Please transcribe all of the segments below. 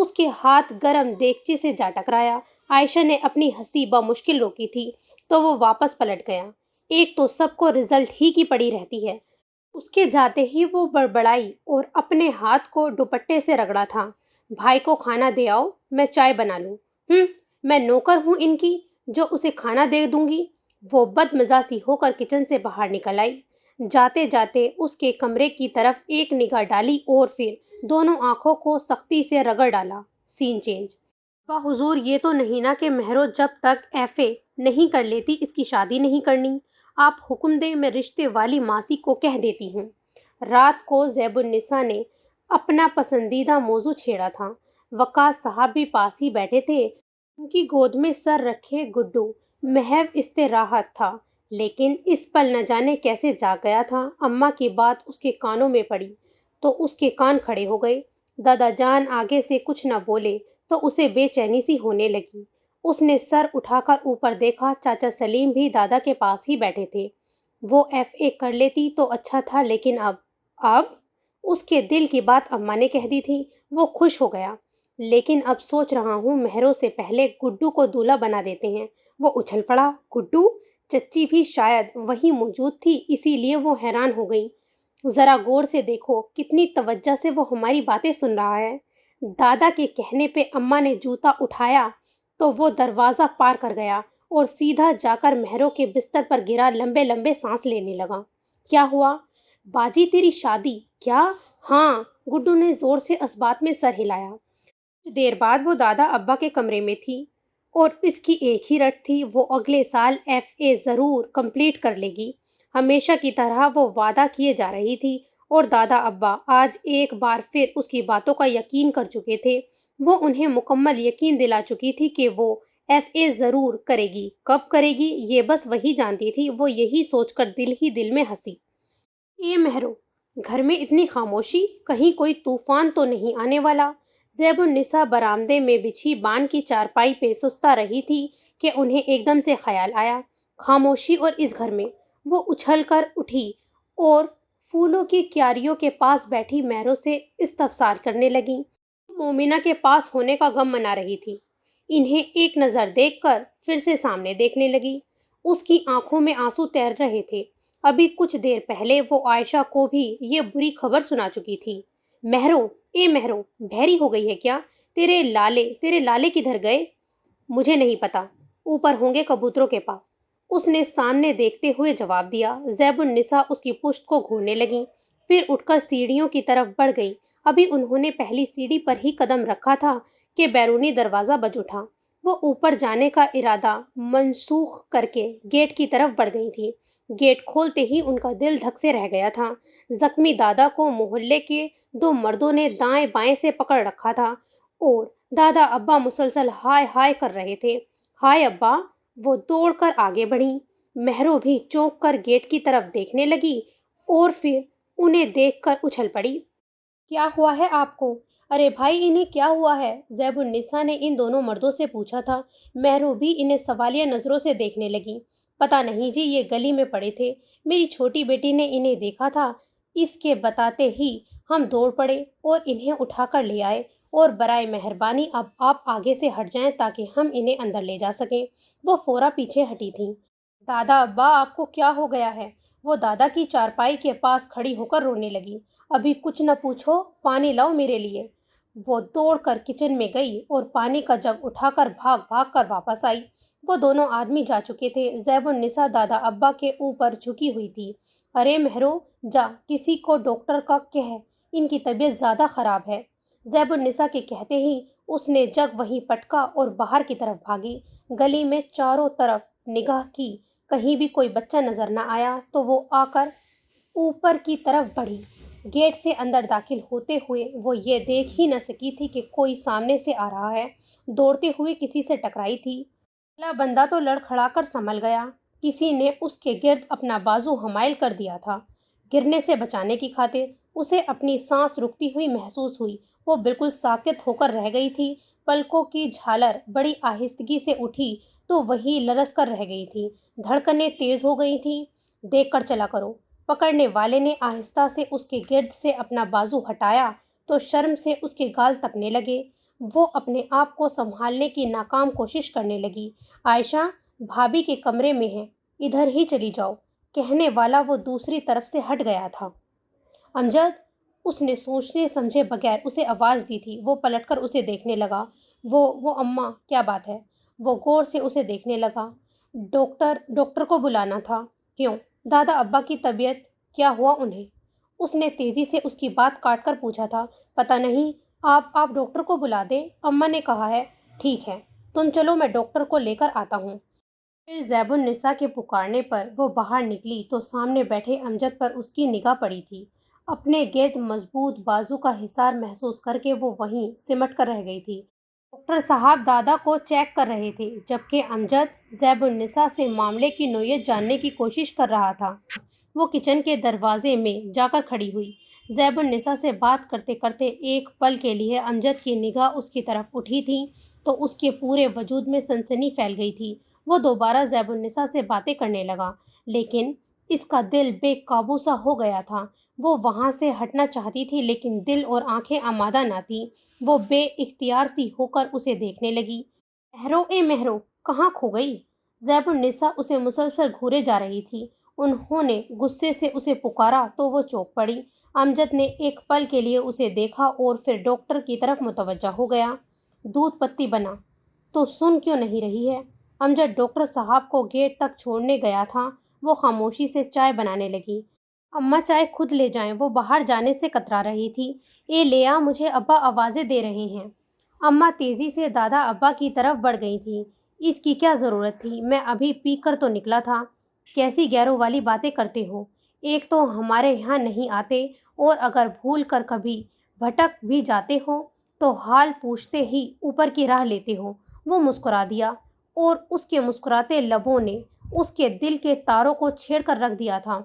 اس کے ہاتھ گرم دیگچے سے جا ٹکرایا۔ عائشہ نے اپنی ہنسی بمشکل روکی تھی تو وہ واپس پلٹ گیا۔ ایک تو سب کو رزلٹ ہی کی پڑی رہتی ہے۔ اس کے جاتے ہی وہ بڑبڑائی اور اپنے ہاتھ کو دوپٹے سے رگڑا تھا۔ بھائی کو کھانا دے آؤ، میں چائے بنا لوں۔ میں نوکر ہوں ان کی جو اسے کھانا دے دوں گی؟ وہ بد مزاجی ہو کر کچن سے باہر نکل آئی۔ جاتے جاتے اس کے کمرے کی طرف ایک نگاہ ڈالی اور پھر دونوں آنکھوں کو سختی سے رگڑ ڈالا۔ سین چینج۔ حضور یہ تو نہیں نا کہ مہرو جب تک ایف اے نہیں کر لیتی اس کی شادی نہیں کرنی؟ آپ حکم دیں، میں رشتے والی ماسی کو کہہ دیتی ہوں۔ رات کو زیب النساء نے اپنا پسندیدہ موضوع چھیڑا تھا۔ وقاص صاحب بھی پاس ہی بیٹھے تھے۔ ان کی گود میں سر رکھے گڈو محض استراحت تھا، لیکن اس پل نہ جانے کیسے جاگ گیا تھا۔ اماں کی بات اس کے کانوں میں پڑی تو اس کے کان کھڑے ہو گئے۔ دادا جان آگے سے کچھ نہ بولے تو اسے بے چینی سی ہونے لگی۔ اس نے سر اٹھا کر اوپر دیکھا، چاچا سلیم بھی دادا کے پاس ہی بیٹھے تھے۔ وہ ایف اے کر لیتی تو اچھا تھا، لیکن اب اس کے دل کی بات اماں نے کہہ دی تھی۔ وہ خوش ہو گیا، لیکن اب سوچ رہا ہوں مہروں سے پہلے گڈو کو دولہا بنا دیتے ہیں۔ وہ اچھل پڑا۔ گڈو؟ چچی بھی شاید وہیں موجود تھی، اسی لیے وہ حیران ہو گئی۔ ذرا غور سے دیکھو کتنی توجہ سے وہ ہماری باتیں سن رہا ہے۔ دادا کے کہنے پہ اماں نے جوتا اٹھایا تو وہ دروازہ پار کر گیا اور سیدھا جا کر مہروں کے بستر پر گرا، لمبے لمبے سانس لینے لگا۔ کیا ہوا؟ باجی تیری شادی؟ کیا؟ ہاں، گڈو نے زور سے اس بات میں سر ہلایا۔ کچھ دیر بعد وہ دادا ابا کے کمرے میں تھی اور اس کی ایک ہی رٹ تھی، وہ اگلے سال ایف اے ضرور کمپلیٹ کر لے گی۔ ہمیشہ کی طرح وہ وعدہ کیے جا رہی تھی اور دادا ابا آج ایک بار پھر اس کی باتوں کا یقین کر چکے تھے۔ وہ انہیں مکمل یقین دلا چکی تھی کہ وہ ایف اے ضرور کرے گی۔ کب کرے گی یہ بس وہی جانتی تھی۔ وہ یہی سوچ کر دل ہی دل میں ہنسی۔ اے مہرو، گھر میں اتنی خاموشی، کہیں کوئی طوفان تو نہیں آنے والا؟ زیب النساء برآمدے میں بچھی بان کی چارپائی پہ سستا رہی تھی کہ انہیں ایک دم سے خیال آیا۔ خاموشی اور اس گھر میں؟ وہ اچھل کر اٹھی اور پھولوں کی کیاریوں کے پاس بیٹھی مہروں سے استفسار کرنے لگی۔ مومنہ کے پاس ہونے کا غم منا رہی تھی۔ انہیں ایک نظر دیکھ کر پھر سے سامنے دیکھنے لگی۔ اس کی آنکھوں میں آنسو تیر رہے تھے۔ ابھی کچھ دیر پہلے وہ عائشہ کو بھی یہ بری خبر سنا چکی تھی۔ مہرو، اے مہرو، بھیری ہو گئی ہے کیا؟ تیرے لالے کدھر گئے؟ مجھے نہیں پتا، اوپر ہوں گے کبوتروں کے پاس، اس نے سامنے دیکھتے ہوئے جواب دیا۔ زیب النساء اس کی پشت کو گھورنے لگی، پھر اٹھ کر سیڑھیوں کی طرف بڑھ گئی۔ ابھی انہوں نے پہلی سیڑھی پر ہی قدم رکھا تھا کہ بیرونی دروازہ بج اٹھا۔ وہ اوپر جانے کا ارادہ منسوخ کر کے گیٹ کی طرف بڑھ گئی تھی۔ گیٹ کھولتے ہی ان کا دل دھک سے رہ گیا تھا۔ زخمی دادا کو محلے کے دو مردوں نے دائیں بائیں سے پکڑ رکھا تھا اور دادا ابا مسلسل ہائے ہائے کر رہے تھے۔ ہائے ابا! وہ دوڑ کر آگے بڑھیں۔ مہرو بھی چونک کر گیٹ کی طرف دیکھنے لگی اور پھر انہیں دیکھ کر اچھل پڑی۔ کیا ہوا ہے آپ کو؟ ارے بھائی، انہیں کیا ہوا ہے؟ زیب النساء نے ان دونوں مردوں سے پوچھا تھا۔ مہرو بھی انہیں سوالیہ نظروں سے دیکھنے لگی۔ پتہ نہیں جی، یہ گلی میں پڑے تھے، میری چھوٹی بیٹی نے انہیں دیکھا تھا، اس کے بتاتے ہی ہم دوڑ پڑے اور انہیں اٹھا کر لے آئے، اور برائے مہربانی اب آپ آگے سے ہٹ جائیں تاکہ ہم انہیں اندر لے جا سکیں۔ وہ فوراً پیچھے ہٹی تھیں۔ دادا ابا، آپ کو کیا ہو گیا ہے؟ وہ دادا کی چارپائی کے پاس کھڑی ہو کر رونے لگی۔ ابھی کچھ نہ پوچھو، پانی لاؤ میرے لیے۔ وہ دوڑ کر کچن میں گئی اور پانی کا جگ اٹھا کر بھاگ بھاگ کر واپس آئی۔ وہ دونوں آدمی جا چکے تھے۔ زیب النساء دادا ابا کے اوپر جھکی ہوئی تھی۔ ارے مہرو، جا کسی کو ڈاکٹر کا کہہ، ان کی طبیعت زیادہ خراب ہے۔ زیب النساء کے کہتے ہی اس نے جگ وہیں پٹکا اور باہر کی طرف بھاگی۔ گلی میں چاروں طرف نگاہ کی، کہیں بھی کوئی بچہ نظر نہ آیا تو وہ آ کر اوپر کی طرف بڑھی۔ گیٹ سے اندر داخل ہوتے ہوئے وہ یہ دیکھ ہی نہ سکی تھی کہ کوئی سامنے سے آ رہا ہے۔ دوڑتے ہوئے کسی سے ٹکرائی تھی۔ اگلا بندہ تو لڑکھڑا کر سنبھل گیا۔ کسی نے اس کے گرد اپنا بازو حمائل کر دیا تھا۔ گرنے سے بچانے کی خاطر اسے اپنی سانس رکتی ہوئی محسوس ہوئی۔ وہ بالکل ساکت ہو کر رہ گئی تھی۔ پلکوں کی جھالر بڑی آہستگی سے اٹھی تو وہی لرز کر رہ گئی تھی۔ دھڑکنیں تیز ہو گئی تھیں۔ دیکھ کر چلا کرو۔ پکڑنے والے نے آہستہ سے اس کے گرد سے اپنا بازو ہٹایا تو شرم سے اس کے گال تپنے لگے۔ وہ اپنے آپ کو سنبھالنے کی ناکام کوشش کرنے لگی۔ عائشہ بھابھی کے کمرے میں ہے، ادھر ہی چلی جاؤ، کہنے والا وہ دوسری طرف سے ہٹ گیا تھا۔ امجد، اس نے سوچنے سمجھے بغیر اسے آواز دی تھی۔ وہ پلٹ کر اسے دیکھنے لگا۔ وہ اماں، کیا بات ہے؟ وہ غور سے اسے دیکھنے لگا۔ ڈاکٹر کو بلانا تھا۔ کیوں؟ دادا ابا کی طبیعت کیا ہوا انہیں؟ اس نے تیزی سے اس کی بات کاٹ کر پوچھا تھا۔ پتہ نہیں، آپ ڈاکٹر کو بلا دیں، اماں نے کہا ہے۔ ٹھیک ہے، تم چلو، میں ڈاکٹر کو لے کر آتا ہوں۔ پھر زیب النساء کے پکارنے پر وہ باہر نکلی تو سامنے بیٹھے امجد پر اس کی نگاہ پڑی تھی۔ اپنے گرد مضبوط بازو کا حصار محسوس کر کے وہ وہیں سمٹ کر رہ گئی تھی۔ ڈاکٹر صاحب دادا کو چیک کر رہے تھے، جبکہ امجد زیب النساء سے معاملے کی نوعیت جاننے کی کوشش کر رہا تھا۔ وہ کچن کے دروازے میں جا کر کھڑی ہوئی۔ زیب النساء سے بات کرتے کرتے ایک پل کے لیے امجد کی نگاہ اس کی طرف اٹھی تھی تو اس کے پورے وجود میں سنسنی پھیل گئی تھی۔ وہ دوبارہ زیب النساء سے باتیں کرنے لگا، لیکن اس کا دل بے قابو سا ہو گیا تھا۔ وہ وہاں سے ہٹنا چاہتی تھی، لیکن دل اور آنکھیں آمادہ نہ تھیں۔ وہ بے اختیار سی ہو کر اسے دیکھنے لگی۔ مہرو، کہاں کھو گئی؟ زیب النساء اسے مسلسل گھورے جا رہی تھی۔ انہوں نے غصے سے اسے پکارا تو وہ چونک پڑی۔ امجد نے ایک پل کے لیے اسے دیکھا اور پھر ڈاکٹر کی طرف متوجہ ہو گیا۔ دودھ پتی بنا تو سن کیوں نہیں رہی ہے؟ امجد ڈاکٹر صاحب کو گیٹ تک چھوڑنے گیا تھا۔ وہ خاموشی سے چائے بنانے لگی۔ اماں چائے خود لے جائیں، وہ باہر جانے سے کترا رہی تھی۔ اے لیا، مجھے ابا آوازیں دے رہے ہیں۔ اماں تیزی سے دادا ابا کی طرف بڑھ گئی تھی۔ اس کی کیا ضرورت تھی؟ میں ابھی پی کر تو نکلا تھا۔ کیسی غیروں والی باتیں کرتے ہو؟ ایک تو ہمارے یہاں نہیں آتے، اور اگر بھول کر کبھی بھٹک بھی جاتے ہو تو حال پوچھتے ہی اوپر کی راہ لیتے ہو۔ وہ مسکرا دیا، اور اس کے مسکراتے لبوں نے اس کے دل کے تاروں کو چھیڑ کر رکھ دیا تھا۔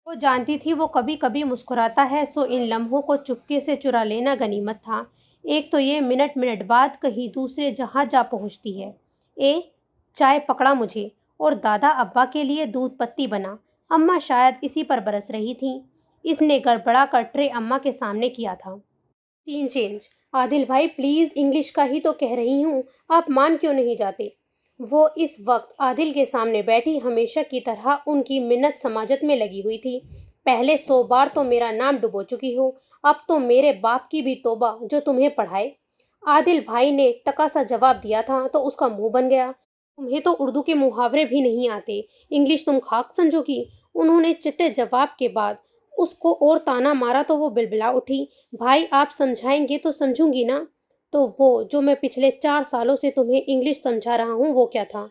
وہ جانتی تھی وہ کبھی کبھی مسکراتا ہے، سو ان لمحوں کو چپکے سے چرا لینا غنیمت تھا۔ ایک تو یہ منٹ بعد کہیں دوسرے جہاں جا پہنچتی ہے۔ چائے پکڑا مجھے، اور دادا ابا کے لیے دودھ پتی بنا۔ اماں شاید اسی پر برس رہی تھیں۔ اس نے گڑبڑا کر ٹرے اماں کے سامنے کیا تھا۔ سین چینج۔ عادل بھائی پلیز، انگلش کا ہی تو کہہ رہی ہوں، آپ مان کیوں نہیں جاتے؟ وہ اس وقت عادل کے سامنے بیٹھی ہمیشہ کی طرح ان کی منت سماجت میں لگی ہوئی تھی۔ پہلے 100 بار تو میرا نام ڈبو چکی ہو، اب تو میرے باپ کی بھی توبہ جو تمہیں پڑھائے۔ عادل بھائی نے ٹکا سا جواب دیا تھا تو اس کا منہ بن گیا۔ تمہیں تو اردو کے محاورے بھی نہیں آتے، انگلش تم خاک سمجھو گی؟ انہوں نے چٹے جواب کے بعد اس کو اور تانا مارا تو وہ بلبلا اٹھی۔ بھائی آپ سمجھائیں گے تو سمجھوں گی نا؟ تو وہ جو میں پچھلے 4 سالوں سے تمہیں انگلش سمجھا رہا ہوں وہ کیا تھا؟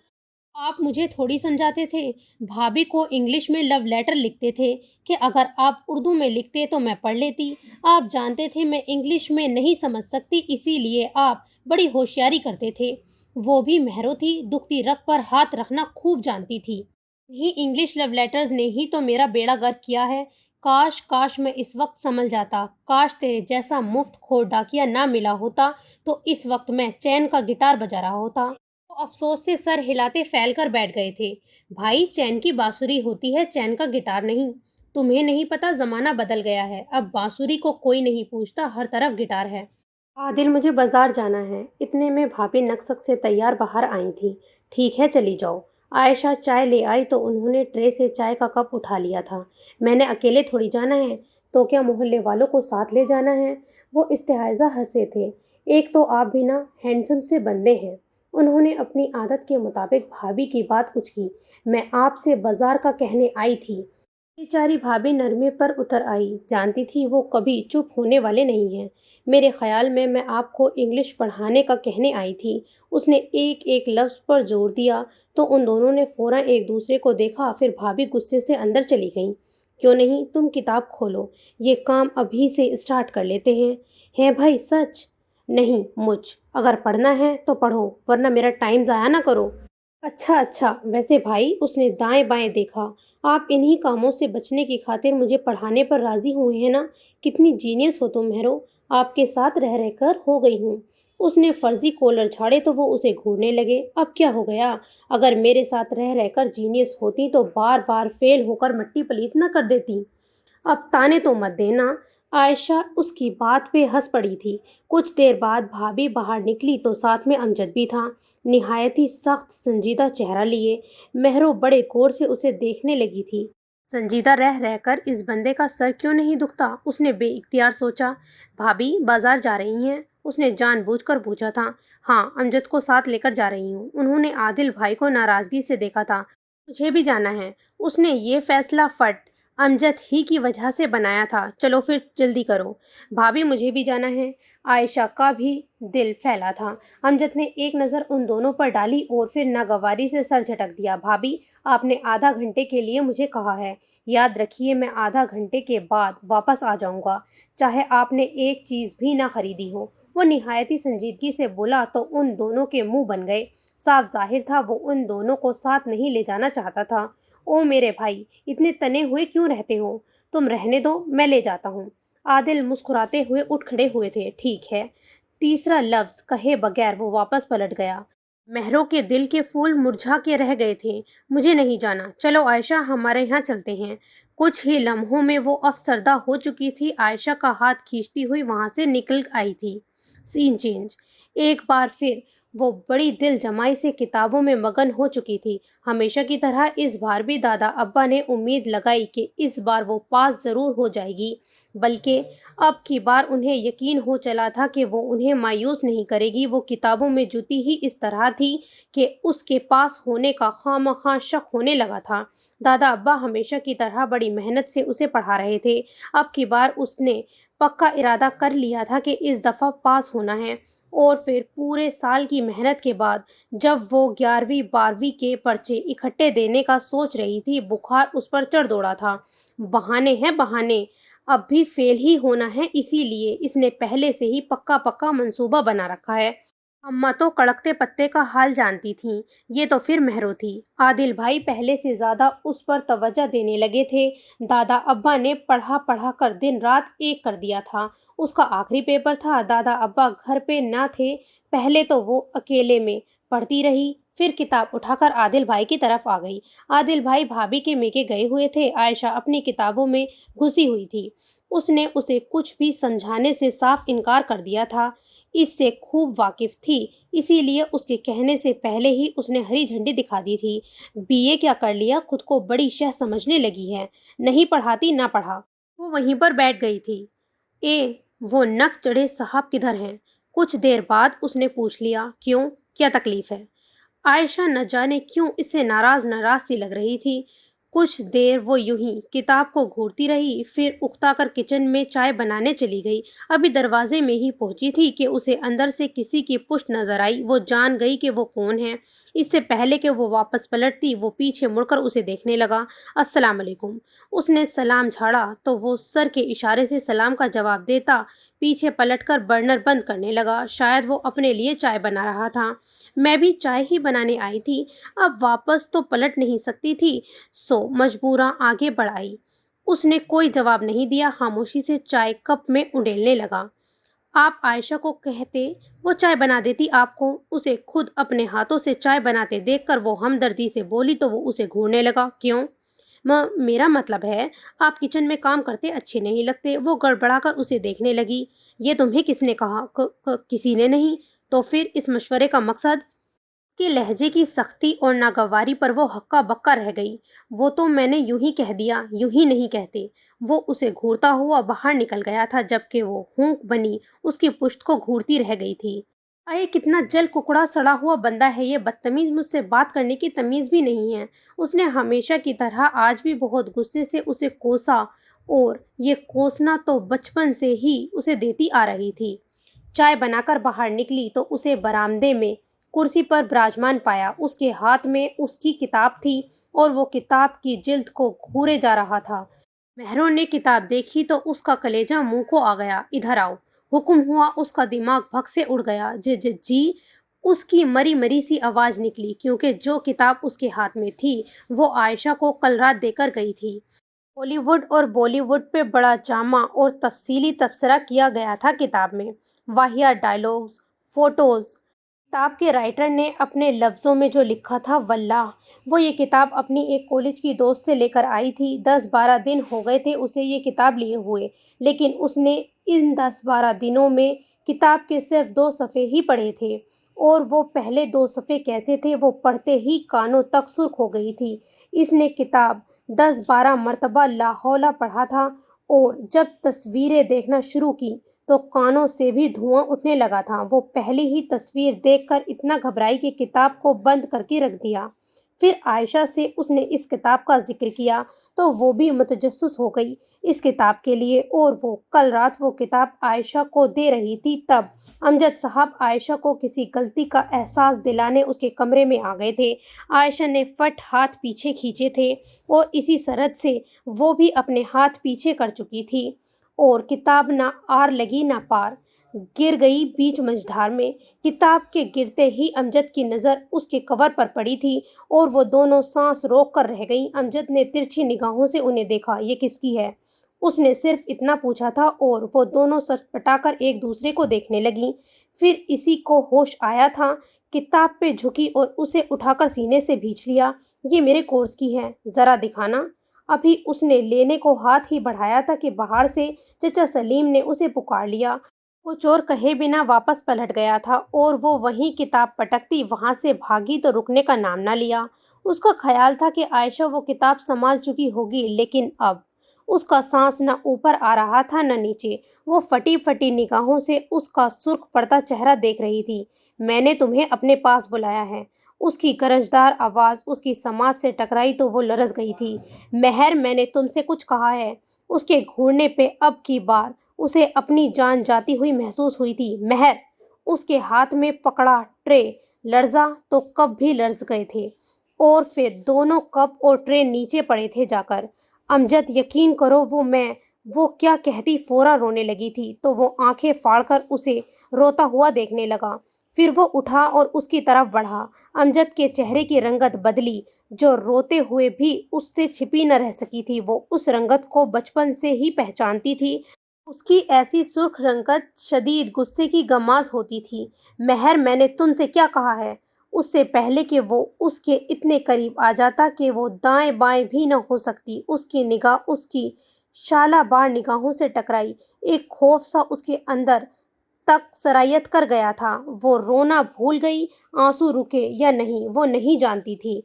آپ مجھے تھوڑی سمجھاتے تھے، بھابھی کو انگلش میں لو لیٹر لکھتے تھے کہ اگر آپ اردو میں لکھتے تو میں پڑھ لیتی۔ آپ جانتے تھے میں انگلش میں نہیں سمجھ سکتی، اسی لیے آپ بڑی ہوشیاری کرتے تھے۔ وہ بھی مہرو تھی، دکھتی رگ پر ہاتھ رکھنا خوب جانتی تھی۔ یہی انگلش لو لیٹرز نے ہی تو میرا بیڑا غرق کیا ہے۔ کاش میں اس وقت سنبھل جاتا، کاش تیرے جیسا مفت کھور ڈاکیا نہ ملا ہوتا تو اس وقت میں چین کا گٹار بجا رہا ہوتا۔ وہ افسوس سے سر ہلاتے پھیل کر بیٹھ گئے تھے۔ بھائی چین کی بانسری ہوتی ہے، چین کا گٹار نہیں۔ تمہیں نہیں پتا زمانہ بدل گیا ہے، اب بانسری کو کوئی نہیں پوچھتا، ہر طرف گٹار ہے۔ عادل مجھے بازار جانا ہے۔ اتنے میں بھابھی نکسک سے تیار باہر آئی تھیں۔ ٹھیک ہے چلی جاؤ۔ عائشہ چائے لے آئی تو انہوں نے ٹرے سے چائے کا کپ اٹھا لیا تھا۔ میں نے اکیلے تھوڑی جانا ہے، تو کیا محلے والوں کو ساتھ لے جانا ہے؟ وہ استحضاء ہنسے تھے۔ ایک تو آپ بھی نا ہینڈسم سے بندے ہیں۔ انہوں نے اپنی عادت کے مطابق بھابھی کی بات اچکی۔ میں آپ سے بازار کا کہنے آئی تھی۔ بیچاری بھابھی نرمے پر اتر آئی، جانتی تھی وہ کبھی چپ ہونے والے نہیں ہیں۔ میرے خیال میں آپ کو انگلش پڑھانے کا کہنے آئی تھی۔ اس نے ایک لفظ پر زور دیا تو ان دونوں نے فوراً ایک دوسرے کو دیکھا، پھر بھابھی غصے سے اندر چلی گئیں۔ کیوں نہیں تم کتاب کھولو، یہ کام ابھی سے اسٹارٹ کر لیتے ہیں بھائی سچ؟ نہیں مجھ، اگر پڑھنا ہے تو پڑھو ورنہ میرا ٹائم ضائع نہ کرو۔ اچھا، ویسے بھائی، اس نے دائیں بائیں دیکھا، آپ انہی کاموں سے بچنے کی خاطر مجھے پڑھانے پر راضی ہوئے ہیں نا؟ کتنی جینیس ہو تم مہرو، آپ کے ساتھ رہ کر ہو گئی ہوں۔ اس نے فرضی کولر جھاڑے تو وہ اسے گھورنے لگے۔ اب کیا ہو گیا؟ اگر میرے ساتھ رہ کر جینیس ہوتی تو بار بار فیل ہو کر مٹی پلیت نہ کر دیتی۔ اب تانے تو مت دینا، عائشہ اس کی بات پہ ہنس پڑی تھی۔ کچھ دیر بعد بھابھی باہر نکلی تو ساتھ میں امجد بھی تھا، نہایت ہی سخت سنجیدہ چہرہ لیے۔ مہرو بڑے غور سے اسے دیکھنے لگی تھی۔ سنجیدہ رہ رہ کر اس بندے کا سر کیوں نہیں دکھتا، اس نے بے اختیار سوچا۔ بھابھی بازار جا رہی ہیں؟ اس نے جان بوجھ کر پوچھا تھا۔ ہاں، امجد کو ساتھ لے کر جا رہی ہوں۔ انہوں نے عادل بھائی کو ناراضگی سے دیکھا تھا۔ مجھے بھی جانا ہے۔ اس نے یہ فیصلہ فٹ امجد ہی کی وجہ سے بنایا تھا۔ چلو پھر جلدی کرو۔ بھابھی مجھے بھی جانا ہے۔ عائشہ کا بھی دل پھیلا تھا۔ امجد نے ایک نظر ان دونوں پر ڈالی اور پھر ناگواری سے سر جھٹک دیا۔ بھابھی، آپ نے آدھا گھنٹے کے لیے مجھے کہا ہے، یاد رکھیے میں آدھا گھنٹے کے بعد واپس آ جاؤں گا، چاہے آپ نے ایک چیز بھی نہ خریدی ہو۔ وہ نہایتی سنجیدگی سے بولا تو ان دونوں کے منہ بن گئے۔ صاف ظاہر تھا وہ ان دونوں کو ساتھ نہیں لے جانا چاہتا تھا۔ او میرے بھائی، اتنے تنے ہوئے کیوں رہتے ہو؟ تم رہنے دو، میں لے جاتا ہوں۔ عادل مسکراتے ہوئے اٹھ کھڑے ہوئے تھے۔ ٹھیک ہے۔ تیسرا لفظ کہے بغیر وہ واپس پلٹ گیا۔ مہروں کے دل کے پھول مرجھا کے رہ گئے تھے۔ مجھے نہیں جانا، چلو عائشہ ہمارے یہاں چلتے ہیں۔ کچھ ہی لمحوں میں وہ افسردہ ہو چکی تھی، عائشہ کا ہاتھ کھینچتی ہوئی وہاں سے نکل آئی تھی۔ سین چینج۔ ایک بار پھر وہ بڑی دل جمائی سے کتابوں میں مگن ہو چکی تھی۔ ہمیشہ کی طرح اس بار بھی دادا ابا نے امید لگائی کہ اس بار وہ پاس ضرور ہو جائے گی، بلکہ اب کی بار انہیں یقین ہو چلا تھا کہ وہ انہیں مایوس نہیں کرے گی۔ وہ کتابوں میں جوتی ہی اس طرح تھی کہ اس کے پاس ہونے کا خواہ شک ہونے لگا تھا۔ دادا ابا ہمیشہ کی طرح بڑی محنت سے اسے پڑھا رہے تھے۔ اب کی بار اس نے پکا ارادہ کر لیا تھا کہ اس دفعہ پاس ہونا ہے۔ اور پھر پورے سال کی محنت کے بعد جب وہ 11ویں 12ویں کے پرچے اکٹھے دینے کا سوچ رہی تھی، بخار اس پر چڑھ دوڑا تھا۔ بہانے ہیں بہانے، اب بھی فیل ہی ہونا ہے، اسی لیے اس نے پہلے سے ہی پکا منصوبہ بنا رکھا ہے۔ اماں تو کڑکتے پتے کا حال جانتی تھیں، یہ تو پھر مہرو تھی۔ عادل بھائی پہلے سے زیادہ اس پر توجہ دینے لگے تھے۔ دادا ابا نے پڑھا کر دن رات ایک کر دیا تھا۔ اس کا آخری پیپر تھا۔ دادا ابا گھر پہ نہ تھے۔ پہلے تو وہ اکیلے میں پڑھتی رہی، پھر کتاب اٹھا کر عادل بھائی کی طرف آ گئی۔ عادل بھائی بھابھی کے میکے گئے ہوئے تھے۔ عائشہ اپنی کتابوں میں گھسی ہوئی تھی۔ اس نے اسے کچھ بھی سمجھانے سے صاف انکار کر دیا تھا۔ اس سے خوب واقف تھی، اسی لیے اس کے کہنے سے پہلے ہی اس نے ہری جھنڈی دکھا دی تھی۔ BA کیا کر لیا، خود کو بڑی شہ سمجھنے لگی ہے، نہیں پڑھاتی نہ پڑھا۔ وہ وہیں پر بیٹھ گئی تھی۔ وہ نک چڑھے صاحب کدھر ہیں؟ کچھ دیر بعد اس نے پوچھ لیا۔ کیوں، کیا تکلیف ہے؟ عائشہ نہ جانے کیوں اس سے ناراض سی لگ رہی تھی۔ کچھ دیر وہ یوں ہی کتاب کو گھورتی رہی، پھر اکتا کر کچن میں چائے بنانے چلی گئی۔ ابھی دروازے میں ہی پہنچی تھی کہ اسے اندر سے کسی کی پشت نظر آئی۔ وہ جان گئی کہ وہ کون ہے۔ اس سے پہلے کہ وہ واپس پلٹتی، وہ پیچھے مڑ کر اسے دیکھنے لگا۔ السلام علیکم۔ اس نے سلام جھاڑا تو وہ سر کے اشارے سے سلام کا جواب دیتا پیچھے پلٹ کر برنر بند کرنے لگا۔ شاید وہ اپنے لیے چائے بنا رہا تھا۔ میں بھی چائے ہی بنانے آئی تھی، اب واپس تو پلٹ نہیں سکتی تھی، سو مجبوراً آگے بڑھ آئی۔ اس نے کوئی جواب نہیں دیا، خاموشی سے چائے کپ میں انڈیلنے لگا۔ آپ عائشہ کو کہتے وہ چائے بنا دیتی آپ کو۔ اسے خود اپنے ہاتھوں سے چائے بناتے دیکھ کر وہ ہمدردی سے بولی تو وہ اسے گھورنے لگا۔ کیوں؟ میرا مطلب ہے آپ کچن میں کام کرتے اچھے نہیں لگتے۔ وہ گڑبڑا کر اسے دیکھنے لگی۔ یہ تمہیں کس نے کہا؟ کسی نے نہیں۔ تو پھر اس مشورے کا مقصد؟ کے لہجے کی سختی اور ناگواری پر وہ ہکا بکا رہ گئی۔ وہ تو میں نے یوں ہی کہہ دیا، یوں ہی نہیں کہتے۔ وہ اسے گھورتا ہوا باہر نکل گیا تھا، جبکہ وہ ہونک بنی اس کی پشت کو گھورتی رہ گئی تھی۔ اے کتنا جل ککڑا سڑا ہوا بندہ ہے یہ، بدتمیز، مجھ سے بات کرنے کی تمیز بھی نہیں ہے۔ اس نے ہمیشہ کی طرح آج بھی بہت غصے سے اسے کوسا، اور یہ کوسنا تو بچپن سے ہی اسے دیتی آ رہی تھی۔ چائے بنا کر باہر نکلی تو اسے برآمدے میں کرسی پر براجمان پایا۔ اس کے ہاتھ میں اس کی کتاب تھی اور وہ کتاب کی جلد کو گھورے جا رہا تھا۔ مہروں نے کتاب دیکھی تو اس کا کلیجہ منہ کو آ گیا۔ ادھر آؤ، حکم ہوا۔ اس کا دماغ بھگ سے اڑ گیا۔ جی۔ اس کی مری مری سی آواز نکلی، کیونکہ جو کتاب اس کے ہاتھ میں تھی وہ عائشہ کو کل رات دے کر گئی تھی۔ ہالی ووڈ اور بالی ووڈ پہ بڑا جامع اور تفصیلی تبصرہ کیا گیا تھا کتاب میں۔ واہیات ڈائیلاگز، فوٹوز، کتاب کے رائٹر نے اپنے لفظوں میں جو لکھا تھا واللہ، وہ یہ کتاب اپنی ایک کالج کی دوست سے لے کر آئی تھی۔ 10-12 دن ہو گئے تھے اسے یہ کتاب لیے ہوئے، لیکن اس نے ان 10-12 دنوں میں کتاب کے صرف 2 صفحے ہی پڑھے تھے، اور وہ پہلے 2 صفحے کیسے تھے وہ پڑھتے ہی کانوں تک سرخ ہو گئی تھی۔ اس نے کتاب 10-12 مرتبہ لا حول پڑھا تھا، اور جب تصویریں دیکھنا شروع کی تو کانوں سے بھی دھواں اٹھنے لگا تھا۔ وہ پہلی ہی تصویر دیکھ کر اتنا گھبرائی کہ کتاب کو بند کر کے رکھ دیا۔ پھر عائشہ سے اس نے اس کتاب کا ذکر کیا تو وہ بھی متجسس ہو گئی اس کتاب کے لیے، اور وہ کل رات وہ کتاب عائشہ کو دے رہی تھی تب امجد صاحب عائشہ کو کسی غلطی کا احساس دلانے اس کے کمرے میں آ گئے تھے۔ عائشہ نے فٹ ہاتھ پیچھے کھینچے تھے، اور اسی سرحد سے وہ بھی اپنے ہاتھ پیچھے کر چکی تھی، اور کتاب نہ آر لگی نہ پار، گر گئی بیچ مجھدار میں۔ کتاب کے گرتے ہی امجد کی نظر اس کے کور پر پڑی تھی، اور وہ دونوں سانس روک کر رہ گئیں۔ امجد نے ترچھی نگاہوں سے انہیں دیکھا۔ یہ کس کی ہے؟ اس نے صرف اتنا پوچھا تھا، اور وہ دونوں سر پٹا کر ایک دوسرے کو دیکھنے لگیں۔ پھر اسی کو ہوش آیا تھا، کتاب پہ جھکی اور اسے اٹھا کر سینے سے بھینچ لیا۔ یہ میرے کورس کی ہے، ذرا دکھانا۔ ابھی اس نے لینے کو ہاتھ ہی بڑھایا تھا کہ باہر سے چچا سلیم نے اسے پکار لیا۔ وہ چور کہے بنا واپس پلٹ گیا تھا، اور وہ وہیں کتاب پٹکتی وہاں سے بھاگی تو رکنے کا نام نہ لیا۔ اس کا خیال تھا کہ عائشہ وہ کتاب سنبھال چکی ہوگی، لیکن اب اس کا سانس نہ اوپر آ رہا تھا نہ نیچے۔ وہ پھٹی پھٹی نگاہوں سے اس کا سرخ پڑتا چہرہ دیکھ رہی تھی۔ میں نے تمہیں اپنے پاس بلایا ہے۔ اس کی گرجدار آواز اس کی سماعت سے ٹکرائی تو وہ لرز گئی تھی۔ مہر، میں نے تم سے کچھ کہا ہے۔ اس کے گھورنے پہ اب کی بار اسے اپنی جان جاتی ہوئی محسوس ہوئی تھی۔ مہر! اس کے ہاتھ میں پکڑا ٹرے لرزا تو کپ بھی لرز گئے تھے، اور پھر دونوں کپ اور ٹرے نیچے پڑے تھے جا کر۔ امجد، یقین کرو وہ کیا کہتی فوراً رونے لگی تھی، تو وہ آنکھیں پھاڑ کر اسے روتا ہوا دیکھنے لگا۔ پھر وہ اٹھا اور اس کی طرف بڑھا۔ امجد کے چہرے کی رنگت بدلی، جو روتے ہوئے بھی اس سے چھپی نہ رہ سکی تھی۔ وہ اس رنگت کو بچپن سے ہی پہچانتی تھی۔ اس کی ایسی سرخ رنگت شدید غصے کی غماز ہوتی تھی۔ مہر، میں نے تم سے کیا کہا ہے؟ اس سے پہلے کہ وہ اس کے اتنے قریب آ جاتا کہ وہ دائیں بائیں بھی نہ ہو سکتی، اس کی نگاہ اس کی شعلہ بار نگاہوں سے ٹکرائی۔ ایک خوف سا اس کے اندر تک سرایت کر گیا تھا۔ وہ رونا بھول گئی۔ آنسو رکے یا نہیں وہ نہیں جانتی تھی،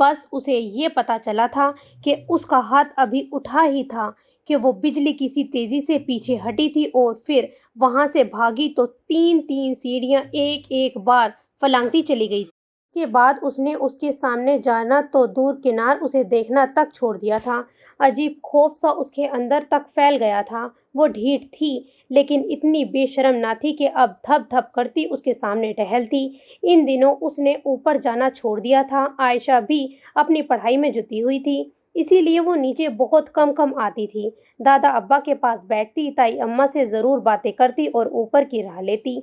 بس اسے یہ پتا چلا تھا کہ اس کا ہاتھ ابھی اٹھا ہی تھا کہ وہ بجلی کسی تیزی سے پیچھے ہٹی تھی، اور پھر وہاں سے بھاگی تو 3 سیڑھیاں ایک ایک بار پھلانگتی چلی گئی۔ اس کے بعد اس نے اس کے سامنے جانا تو دور کنار اسے دیکھنا تک چھوڑ دیا تھا۔ عجیب خوف سا اس کے اندر تک پھیل گیا تھا۔ وہ ڈھیٹ تھی، لیکن اتنی بے شرم نہ تھی کہ اب دھپ دھپ کرتی اس کے سامنے ٹہلتی۔ ان دنوں اس نے اوپر جانا چھوڑ دیا تھا۔ عائشہ بھی اپنی پڑھائی میں جٹی ہوئی تھی، اسی لیے وہ نیچے بہت کم آتی تھی۔ دادا ابا کے پاس بیٹھتی، تائی اماں سے ضرور باتیں کرتی اور اوپر کی راہ لیتی۔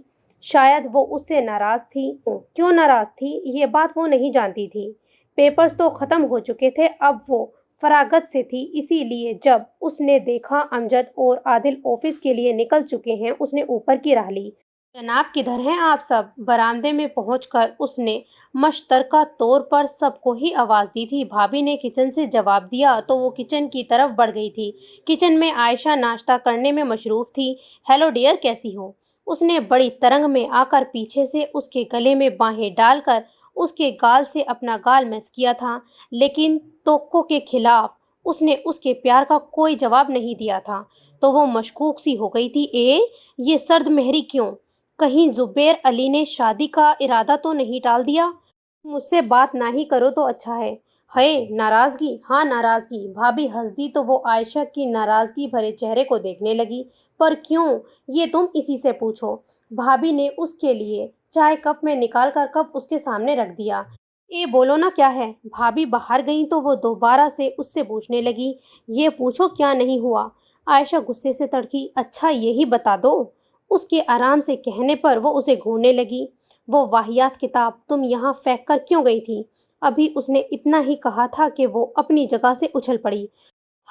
شاید وہ اس سے ناراض تھی۔ کیوں ناراض تھی یہ بات وہ نہیں جانتی تھی۔ پیپرز تو ختم ہو چکے تھے، اب وہ فراغت سے تھی۔ اسی لیے جب اس نے دیکھا امجد اور عادل آفس کے لیے نکل چکے ہیں، اس نے اوپر کی راہ لی۔ جناب، کدھر ہیں آپ سب؟ برآمدے میں پہنچ کر اس نے مشترکہ طور پر سب کو ہی آواز دی تھی۔ بھابھی نے کچن سے جواب دیا تو وہ کچن کی طرف بڑھ گئی تھی۔ کچن میں عائشہ ناشتہ کرنے میں مصروف تھی۔ ہیلو ڈیئر، کیسی ہو؟ اس نے بڑی ترنگ میں آ کر پیچھے سے اس کے گلے میں باہیں ڈال کر اس کے گال سے اپنا گال میس کیا تھا، لیکن توقع کے خلاف اس نے اس کے پیار کا کوئی جواب نہیں دیا تھا، تو وہ مشکوک سی ہو گئی تھی۔ یہ سرد مہری کیوں؟ کہیں زبیر علی نے شادی کا ارادہ تو نہیں ٹال دیا؟ مجھ سے بات نہ ہی کرو تو اچھا ہے۔ ناراضگی؟ ہاں ناراضگی۔ بھابھی ہنس دی تو وہ عائشہ کی ناراضگی بھرے چہرے کو دیکھنے لگی۔ پر کیوں؟ یہ تم اسی سے پوچھو۔ بھابھی نے اس کے لیے چائے کپ میں نکال کر کپ اس کے سامنے رکھ دیا۔ بولو نا کیا ہے؟ بھابھی باہر گئیں تو وہ دوبارہ سے اس سے پوچھنے لگی۔ یہ پوچھو کیا نہیں ہوا؟ عائشہ غصے سے تڑکی۔ اچھا یہی بتا دو۔ اس کے آرام سے کہنے پر وہ اسے گھورنے لگی۔ وہ واہیات کتاب تم یہاں پھینک کر کیوں گئی تھی؟ ابھی اس نے اتنا ہی کہا تھا کہ وہ اپنی جگہ سے اچھل پڑی۔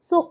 100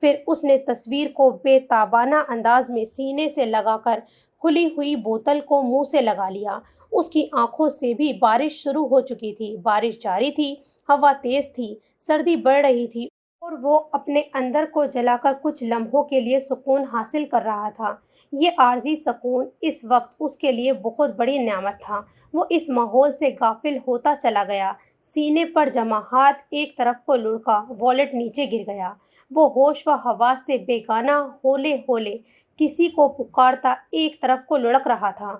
پھر اس نے تصویر کو بے تابانہ انداز میں سینے سے لگا کر کھلی ہوئی بوتل کو منہ سے لگا لیا۔ اس کی آنکھوں سے بھی بارش شروع ہو چکی تھی۔ بارش جاری تھی، ہوا تیز تھی، سردی بڑھ رہی تھی اور وہ اپنے اندر کو جلا کر کچھ لمحوں کے لیے سکون حاصل کر رہا تھا۔ یہ عارضی سکون اس وقت اس کے لیے بہت بڑی نعمت تھا۔ وہ اس ماحول سے غافل ہوتا چلا گیا۔ سینے پر جمع ہاتھ ایک طرف کو لڑکا، والیٹ نیچے گر گیا۔ وہ ہوش و حواس سے بیگانہ ہولے ہولے کسی کو پکارتا ایک طرف کو لڑک رہا تھا۔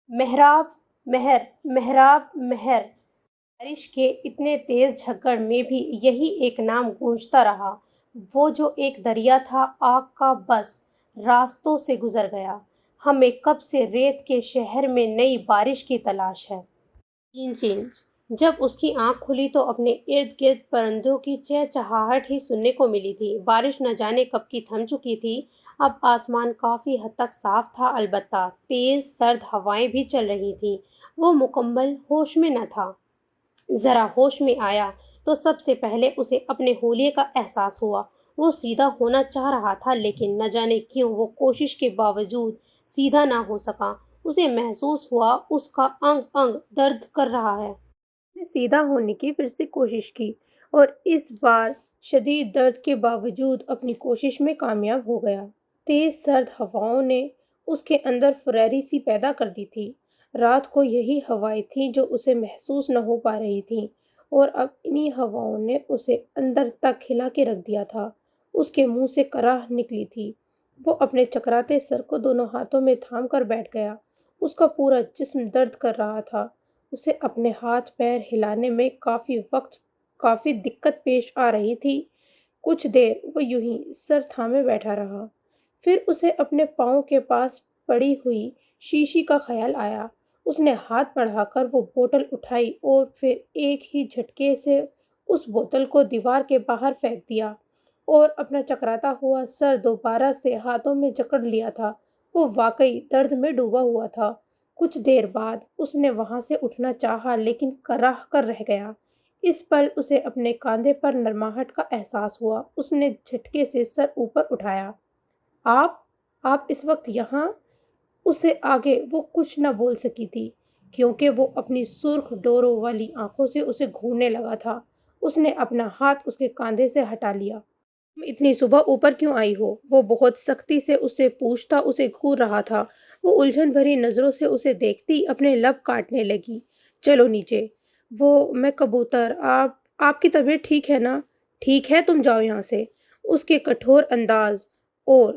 محراب، مہر، محراب، مہر۔ بارش کے اتنے تیز جھگڑ میں بھی یہی ایک نام گونجتا رہا۔ وہ جو ایک دریا تھا آگ کا، بس راستوں سے گزر گیا۔ ہمیں کب سے ریت کے شہر میں نئی بارش کی تلاش ہے۔ Inch inch. جب اس کی آنکھ کھلی تو اپنے ارد گرد پرندوں کی چہچہاہٹ ہی سننے کو ملی تھی۔ بارش نہ جانے کب کی تھم چکی تھی۔ اب آسمان کافی حد تک صاف تھا، البتہ تیز سرد ہوائیں بھی چل رہی تھیں۔ وہ مکمل ہوش میں نہ تھا۔ ذرا ہوش میں آیا تو سب سے پہلے اسے اپنے حولیے کا احساس ہوا۔ وہ سیدھا ہونا چاہ رہا تھا لیکن نہ جانے کیوں وہ کوشش کے باوجود سیدھا نہ ہو سکا۔ اسے محسوس ہوا اس کا انگ انگ درد کر رہا ہے۔ اس نے سیدھا ہونے کی پھر سے کوشش کی اور اس بار شدید درد کے باوجود اپنی کوشش میں کامیاب ہو گیا۔ تیز سرد ہواؤں نے اس کے اندر فریری سی پیدا کر دی تھی۔ رات کو یہی ہوائیں تھیں جو اسے محسوس نہ ہو پا رہی تھیں اور اب انہی ہواؤں نے اسے اندر تک ہلا کے رکھ دیا تھا۔ اس کے منہ سے کراہ نکلی تھی۔ وہ اپنے چکراتے سر کو دونوں ہاتھوں میں تھام کر بیٹھ گیا۔ اس کا پورا جسم درد کر رہا تھا۔ اسے اپنے ہاتھ پیر ہلانے میں کافی دقت پیش آ رہی تھی۔ کچھ دیر وہ یوں ہی سر تھامے بیٹھا رہا۔ پھر اسے اپنے پاؤں کے پاس پڑی ہوئی شیشی کا خیال آیا۔ اس نے ہاتھ بڑھا کر وہ بوتل اٹھائی اور پھر ایک ہی جھٹکے سے اس بوتل کو دیوار کے باہر پھینک دیا اور اپنا چکراتا ہوا سر دوبارہ سے ہاتھوں میں جکڑ لیا تھا۔ وہ واقعی درد میں ڈوبا ہوا تھا۔ کچھ دیر بعد اس نے وہاں سے اٹھنا چاہا لیکن کراہ کر رہ گیا۔ اس پل اسے اپنے کاندھے پر نرماہٹ کا احساس ہوا۔ اس نے جھٹکے سے سر اوپر اٹھایا۔ آپ اس وقت یہاں؟ اسے آگے وہ کچھ نہ بول سکی تھی کیونکہ وہ اپنی سرخ ڈوروں والی آنکھوں سے اسے گھورنے لگا تھا۔ اس نے اپنا ہاتھ اس کے کاندھے سے ہٹا لیا۔ تم اتنی صبح اوپر کیوں آئی ہو؟ وہ بہت سختی سے اس سے پوچھتا اسے گھور رہا تھا۔ وہ الجھن بھری نظروں سے اسے دیکھتی اپنے لب کاٹنے لگی۔ چلو نیچے۔ میں کبوتر، آپ کی طبیعت ٹھیک ہے نا؟ ٹھیک ہے، تم جاؤ یہاں سے۔ اس کے کٹھور انداز اور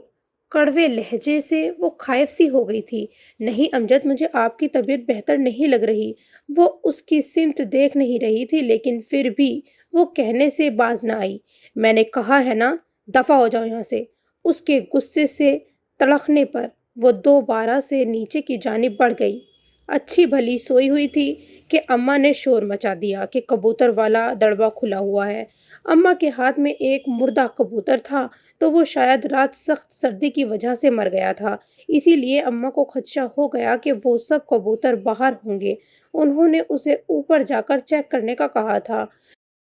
کڑوے لہجے سے وہ خائف سی ہو گئی تھی۔ نہیں امجد، مجھے آپ کی طبیعت بہتر نہیں لگ رہی۔ وہ اس کی سمت دیکھ نہیں رہی تھی لیکن پھر بھی وہ کہنے سے باز نہ آئی۔ میں نے کہا ہے نا، دفع ہو جاؤ یہاں سے۔ اس کے غصے سے تڑکنے پر وہ دوبارہ سے نیچے کی جانب بڑھ گئی۔ اچھی بھلی سوئی ہوئی تھی کہ اماں نے شور مچا دیا کہ کبوتر والا دڑبا کھلا ہوا ہے۔ اماں کے ہاتھ میں ایک مردہ کبوتر تھا تو وہ شاید رات سخت سردی کی وجہ سے مر گیا تھا، اسی لیے اماں کو خدشہ ہو گیا کہ وہ سب کبوتر باہر ہوں گے۔ انہوں نے اسے اوپر جا کر چیک کرنے کا کہا تھا۔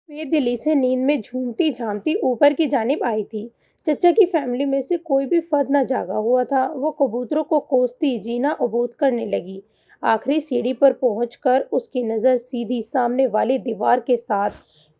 بے دلی سے نیند میں جھومتی جھامتی اوپر کی جانب آئی تھی۔ چچا کی فیملی میں سے کوئی بھی فرد نہ جاگا ہوا تھا۔ وہ کبوتروں کو کوستی جینا عبور کرنے لگی۔ آخری سیڑھی پر پہنچ کر اس کی نظر سیدھی سامنے والی دیوار کے ساتھ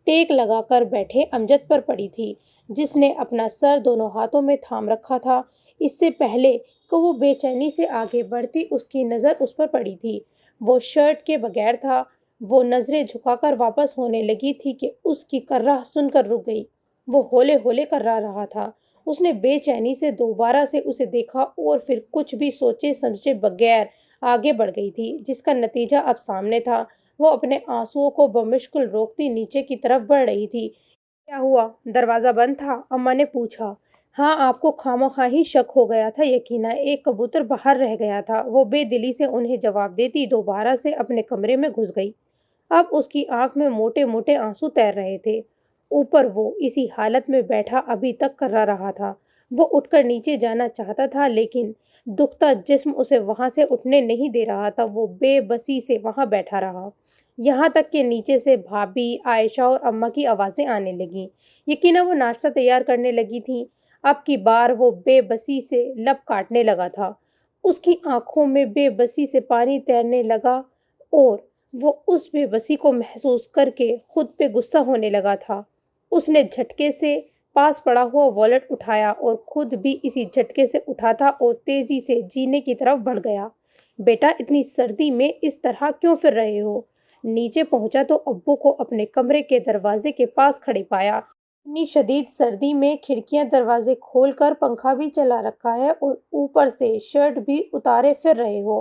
ٹیک لگا کر بیٹھے امجد پر پڑی تھی جس نے اپنا سر دونوں ہاتھوں میں تھام رکھا تھا۔ اس سے پہلے کہ وہ بے چینی سے آگے بڑھتی اس کی نظر اس پر پڑی تھی۔ وہ شرٹ کے بغیر تھا۔ وہ نظریں جھکا کر واپس ہونے لگی تھی کہ اس کی کراہ سن کر رک گئی۔ وہ ہولے ہولے کرا رہا تھا۔ اس نے بے چینی سے دوبارہ سے اسے دیکھا اور پھر کچھ بھی سوچے سمجھے بغیر آگے بڑھ گئی تھی جس کا نتیجہ اب سامنے تھا۔ وہ اپنے آنسوؤں کو بمشکل روکتی نیچے کی طرف بڑھ رہی تھی۔ کیا ہوا؟ دروازہ بند تھا؟ اماں نے پوچھا۔ ہاں، آپ کو خواہ ہی شک ہو گیا تھا یقیناً ایک کبوتر باہر رہ گیا تھا۔ وہ بے دلی سے انہیں جواب دیتی دوبارہ سے اپنے کمرے میں گھس گئی۔ اب اس کی آنکھ میں موٹے موٹے آنسو تیر رہے تھے۔ اوپر وہ اسی حالت میں بیٹھا ابھی تک کرا رہا تھا۔ وہ اٹھ کر نیچے جانا چاہتا تھا لیکن دکھتا جسم اسے وہاں سے اٹھنے نہیں دے رہا تھا۔ وہ بے بسی سے وہاں بیٹھا رہا یہاں تک کہ نیچے سے بھابھی، عائشہ اور اماں کی آوازیں آنے لگیں۔ یقیناً وہ ناشتہ تیار کرنے لگی تھیں۔ اب کی بار وہ بے بسی سے لب کاٹنے لگا تھا۔ اس کی آنکھوں میں بے بسی سے پانی تیرنے لگا اور وہ اس بے بسی کو محسوس کر کے خود پہ غصہ ہونے لگا تھا۔ اس نے جھٹکے سے پاس پڑا ہوا والیٹ اٹھایا اور خود بھی اسی جھٹکے سے اٹھا تھا اور تیزی سے جینے کی طرف بڑھ گیا۔ بیٹا، اتنی سردی میں اس طرح کیوں پھر رہے ہو؟ نیچے پہنچا تو ابو کو اپنے کمرے کے دروازے کے پاس کھڑے پایا۔ اتنی شدید سردی میں کھڑکیاں دروازے کھول کر پنکھا بھی چلا رکھا ہے اور اوپر سے شرٹ بھی اتارے پھر رہے ہو۔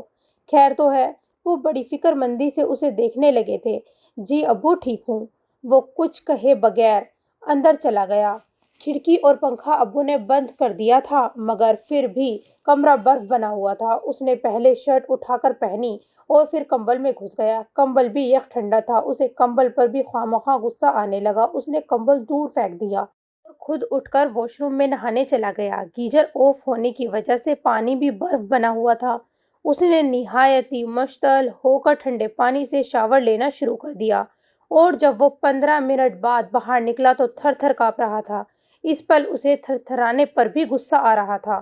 خیر تو ہے؟ وہ بڑی فکر مندی سے اسے دیکھنے لگے تھے۔ جی ابو، ٹھیک ہوں۔ وہ کچھ کہے بغیر اندر چلا گیا۔ کھڑکی اور پنکھا ابو نے بند کر دیا تھا، مگر پھر بھی کمرہ برف بنا ہوا تھا۔ اس نے پہلے شرٹ اٹھا کر پہنی اور پھر کمبل میں گھس گیا۔ کمبل بھی یک ٹھنڈا تھا۔ اسے کمبل پر بھی خواہ غصہ آنے لگا۔ اس نے کمبل دور پھینک دیا اور خود اٹھ کر واش روم میں نہانے چلا گیا۔ گیزر آف ہونے کی وجہ سے پانی بھی برف بنا ہوا تھا۔ اس نے نہایت ہی مشتعل ہو کر ٹھنڈے پانی سے شاور لینا شروع کر دیا اور جب وہ 15 منٹ بعد باہر نکلا تو تھر تھر کانپ رہا تھا۔ اس پل اسے تھر تھرانے پر بھی غصہ آ رہا تھا۔